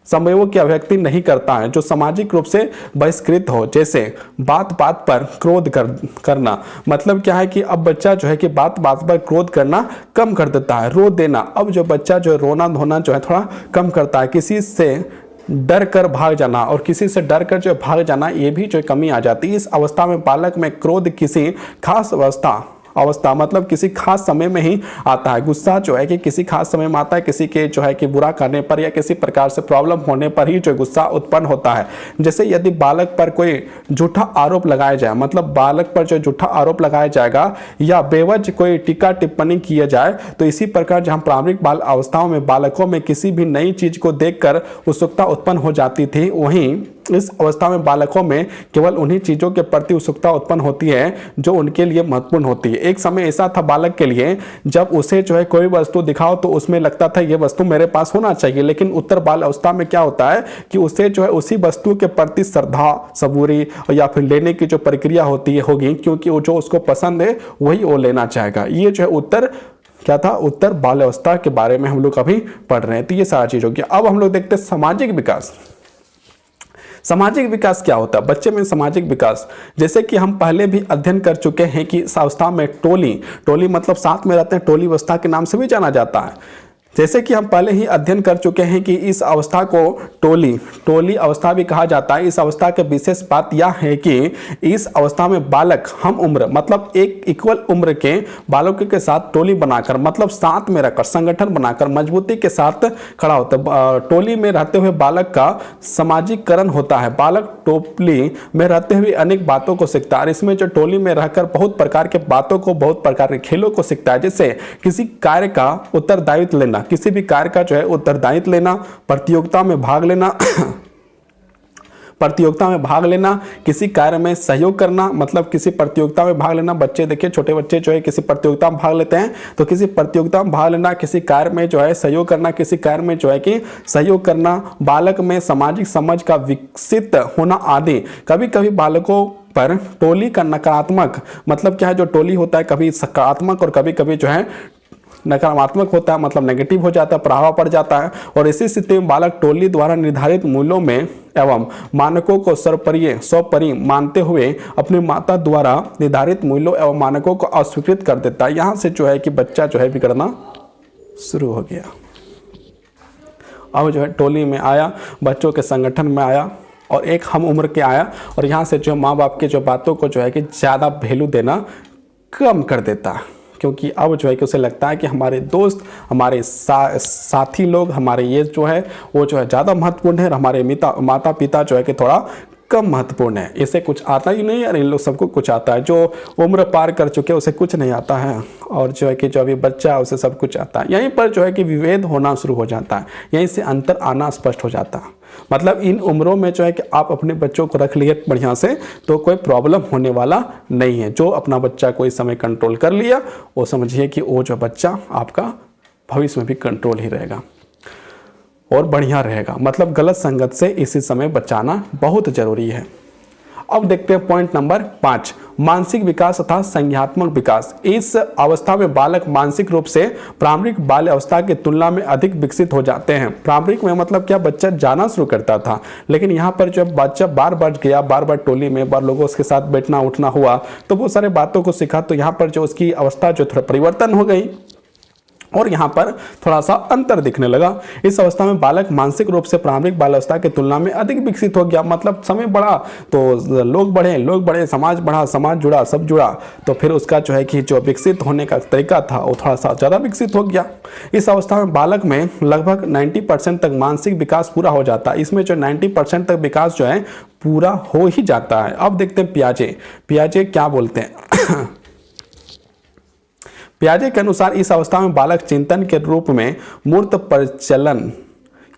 संवेगों की अभिव्यक्ति नहीं करता है जो सामाजिक रूप से बहिष्कृत हो। जैसे बात बात पर क्रोध करना, मतलब क्या है कि अब बच्चा जो है कि बात बात पर क्रोध करना कम कर देता है। रो देना, अब जो बच्चा जो है रोना धोना जो है थोड़ा कम करता है। किसी से डर कर भाग जाना और किसी से डर कर जो भाग जाना, ये भी जो कमी आ जाती है। इस अवस्था में बालक में क्रोध किसी खास अवस्था मतलब किसी खास समय में ही आता है। गुस्सा जो है कि किसी खास समय में आता है, किसी के जो है कि बुरा करने पर या किसी प्रकार से प्रॉब्लम होने पर ही जो गुस्सा उत्पन्न होता है। जैसे यदि बालक पर कोई झूठा आरोप लगाया जाए, मतलब बालक पर जो झूठा आरोप लगाया जाएगा या बेवजह कोई टीका टिप्पणी किया जाए, तो इसी प्रकार जहां प्रारंभिक बाल अवस्थाओं में बालकों में किसी भी नई चीज को देखकर उत्सुकता उत्पन्न हो जाती थी, वहीं इस अवस्था में बालकों में केवल उन्हीं चीजों के प्रति उत्सुकता उत्पन्न होती है जो उनके लिए महत्वपूर्ण होती है। एक समय ऐसा था बालक के लिए जब उसे जो है कोई वस्तु दिखाओ तो उसमें लगता था ये वस्तु मेरे पास होना चाहिए, लेकिन उत्तर बाल अवस्था में क्या होता है कि उसे जो है उसी वस्तु के प्रति श्रद्धा, सबूरी या फिर लेने की जो प्रक्रिया होगी, क्योंकि वो जो उसको पसंद है वही वो लेना चाहेगा। ये जो है उत्तर क्या था, उत्तर बाल्यावस्था के बारे में हम लोग अभी पढ़ रहे हैं। तो ये सारा चीज हो गया। अब हम लोग देखते हैं सामाजिक विकास। सामाजिक विकास क्या होता है बच्चे में? सामाजिक विकास जैसे कि हम पहले भी अध्ययन कर चुके हैं कि इस अवस्था में टोली मतलब साथ में रहते हैं, टोली अवस्था के नाम से भी जाना जाता है। जैसे कि हम पहले ही अध्ययन कर चुके हैं कि इस अवस्था को टोली अवस्था भी कहा जाता है। इस अवस्था के विशेष बात यह है कि इस अवस्था में बालक हम उम्र मतलब एक इक्वल उम्र के बालकों के साथ टोली बनाकर मतलब साथ में रहकर संगठन बनाकर मजबूती के साथ खड़ा होता है। टोली में रहते हुए बालक का सामाजिकरण होता है। बालक टोली में रहते हुए अनेक बातों को सीखता है और इसमें जो टोली में रहकर बहुत प्रकार के बातों को, बहुत प्रकार के खेलों को सीखता है। जैसे किसी कार्य का उत्तरदायित्व लेना, किसी भी कार्य का जो है उत्तरदायित्व लेना, प्रतियोगिता में भाग लेना, किसी कार्य में सहयोग करना, मतलब किसी प्रतियोगिता में भाग लेना। बच्चे देखिए, छोटे बच्चे जो है किसी प्रतियोगिता में भाग लेते हैं, तो किसी प्रतियोगिता में भाग लेना, किसी कार्य में जो है सहयोग करना, किसी कार्य में जो है कि सहयोग करना, बालक में सामाजिक समझ का विकसित होना आदि। कभी कभी बालकों पर टोली का नकारात्मक मतलब क्या है, जो टोली होता है कभी सकारात्मक और कभी कभी जो है नकारात्मक होता है, मतलब नेगेटिव हो जाता है, प्रभाव पड़ जाता है। और इसी स्थिति में बालक टोली द्वारा निर्धारित मूल्यों में एवं मानकों को सर्वोपरि मानते हुए अपने माता द्वारा निर्धारित मूल्यों एवं मानकों को अस्वीकृत कर देता है। यहाँ से जो है कि बच्चा जो है बिगड़ना शुरू हो गया। अब जो है टोली में आया, बच्चों के संगठन में आया और एक हम उम्र के आया, और यहाँ से जो माँ बाप के जो बातों को जो है कि ज़्यादा वैल्यू देना कम कर देता है, क्योंकि अब जो है कि उसे लगता है कि हमारे दोस्त, हमारे साथी लोग, हमारे ये जो है वो जो है ज़्यादा महत्वपूर्ण है, हमारे माता पिता जो है कि थोड़ा कम महत्वपूर्ण है। इसे कुछ आता ही नहीं है और इन लोग सबको कुछ आता है। जो उम्र पार कर चुके उसे कुछ नहीं आता है, और जो है कि जो अभी बच्चा है उसे सब कुछ आता है। यहीं पर जो है कि विभेद होना शुरू हो जाता है, यहीं से अंतर आना स्पष्ट हो जाता है। मतलब इन उम्रों में जो है कि आप अपने बच्चों को रख लिए बढ़िया से तो कोई प्रॉब्लम होने वाला नहीं है। जो अपना बच्चा कोई समय कंट्रोल कर लिया, वो समझिए कि वो जो बच्चा आपका भविष्य में भी कंट्रोल ही रहेगा और बढ़िया रहेगा। मतलब गलत संगत से इसी समय बचाना बहुत जरूरी है। अब देखते हैं पॉइंट नंबर 5, मानसिक विकास तथा संज्ञानात्मक विकास। इस अवस्था में बालक मानसिक रूप से प्रारंभिक बाल्य अवस्था की तुलना में अधिक विकसित हो जाते हैं। प्रारंभिक में मतलब क्या, बच्चा जाना शुरू करता था, लेकिन यहाँ पर जब बच्चा बार बार टोली में बार लोगों के साथ बैठना उठना हुआ तो बहुत सारे बातों को सीखा, तो यहाँ पर जो उसकी अवस्था जो थोड़ा परिवर्तन हो गई और यहाँ पर थोड़ा सा अंतर दिखने लगा। इस अवस्था में बालक मानसिक रूप से प्रारंभिक बाल्यावस्था की तुलना में अधिक विकसित हो गया। मतलब समय बढ़ा तो लोग बढ़े, समाज बढ़ा, समाज जुड़ा, सब जुड़ा, तो फिर उसका जो है कि जो विकसित होने का तरीका था वो थोड़ा सा ज़्यादा विकसित हो गया। इस अवस्था में बालक में लगभग 90% तक मानसिक विकास पूरा हो जाता है। इसमें जो 90% तक विकास जो है पूरा हो ही जाता है। अब देखते हैं पियाजे क्या बोलते हैं। पियाजे के अनुसार इस अवस्था में बालक चिंतन के रूप में मूर्त परिचलन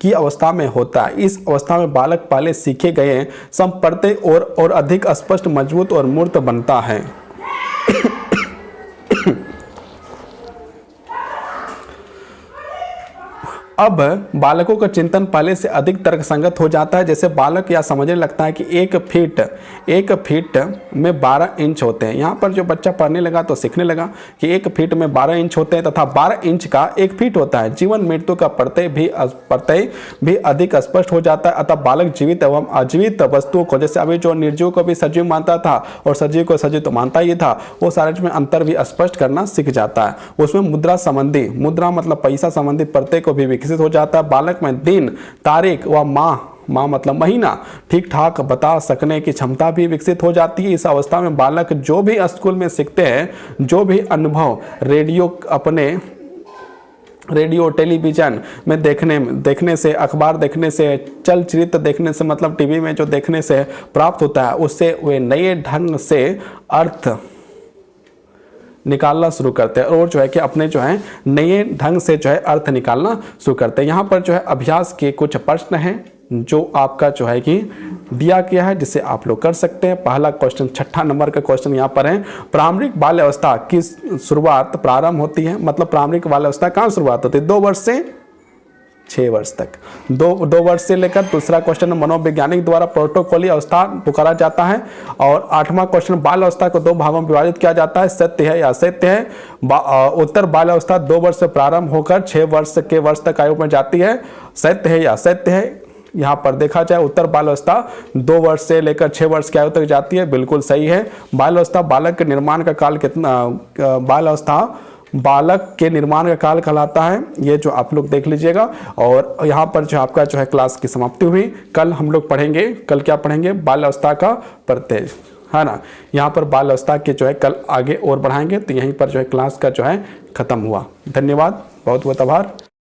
की अवस्था में होता है। इस अवस्था में बालक पहले सीखे गए संप्रत्यय और अधिक स्पष्ट, मजबूत और मूर्त बनता है। अब बालकों का चिंतन पहले से अधिक तर्कसंगत हो जाता है। जैसे बालक या समझने लगता है कि एक फीट में 12 इंच होते हैं। यहाँ पर जो बच्चा पढ़ने लगा तो सीखने लगा कि एक फीट में 12 इंच होते हैं तथा 12 इंच का एक फीट होता है। जीवन मृत्यु का प्रत्यय भी अधिक स्पष्ट हो जाता है। अतः बालक जीवित एवं अजीवित वस्तुओं को, जैसे अभी जो निर्जीव को भी सजीव मानता था और सजीव को सजीव तो मानता ही था, वो सारे में अंतर भी स्पष्ट करना सीख जाता है। उसमें मुद्रा मतलब पैसा संबंधी प्रत्यय को भी विकसित हो जाता है। बालक में दिन, तारीख व माह मतलब महीना ठीक ठाक बता सकने की क्षमता भी विकसित हो जाती है। इस अवस्था में बालक जो भी स्कूल में सीखते हैं, जो भी अनुभव रेडियो टेलीविजन में देखने से, अखबार देखने से, चलचित्र देखने से मतलब टीवी में जो देखने से प्राप्त होता है, उससे वे नए ढंग से अर्थ निकालना शुरू करते हैं और जो है कि अपने जो है नए ढंग से जो है अर्थ निकालना शुरू करते हैं। यहाँ पर जो है अभ्यास के कुछ प्रश्न हैं जो आपका जो है कि दिया गया है, जिसे आप लोग कर सकते हैं। पहला क्वेश्चन 6 नंबर का क्वेश्चन यहाँ पर है, प्रारंभिक बाल अवस्था की शुरुआत प्रारंभ होती है, मतलब प्रारंभिक बाल अवस्था कहाँ शुरुआत होती है? 2 वर्ष से 6 वर्ष तक, 2 वर्ष से लेकर। दूसरा क्वेश्चन मनोवैज्ञानिक द्वारा प्रोटोकॉली अवस्था पुकारा जाता है। और 8वां क्वेश्चन बाल अवस्था को 2 भागों में विभाजित किया जाता है, सत्य है या असत्य है। उत्तर बाल अवस्था 2 वर्ष से प्रारंभ होकर 6 वर्ष के वर्ष तक आयु में जाती है, सत्य है या असत्य है। यहाँ पर देखा जाए उत्तर बाल अवस्था 2 वर्ष से लेकर 6 वर्ष की आयु तक जाती है, बिल्कुल सही है। बाल अवस्था बालक के निर्माण का काल कितना, बाल अवस्था बालक के निर्माण का काल कहलाता है, ये जो आप लोग देख लीजिएगा। और यहाँ पर जो आपका जो है क्लास की समाप्ति हुई। कल हम लोग पढ़ेंगे, कल क्या पढ़ेंगे? बाल अवस्था का प्रत्यय, है ना। यहाँ पर बाल अवस्था के जो है कल आगे और बढ़ाएंगे। तो यहीं पर जो है क्लास का जो है खत्म हुआ। धन्यवाद, बहुत बहुत आभार।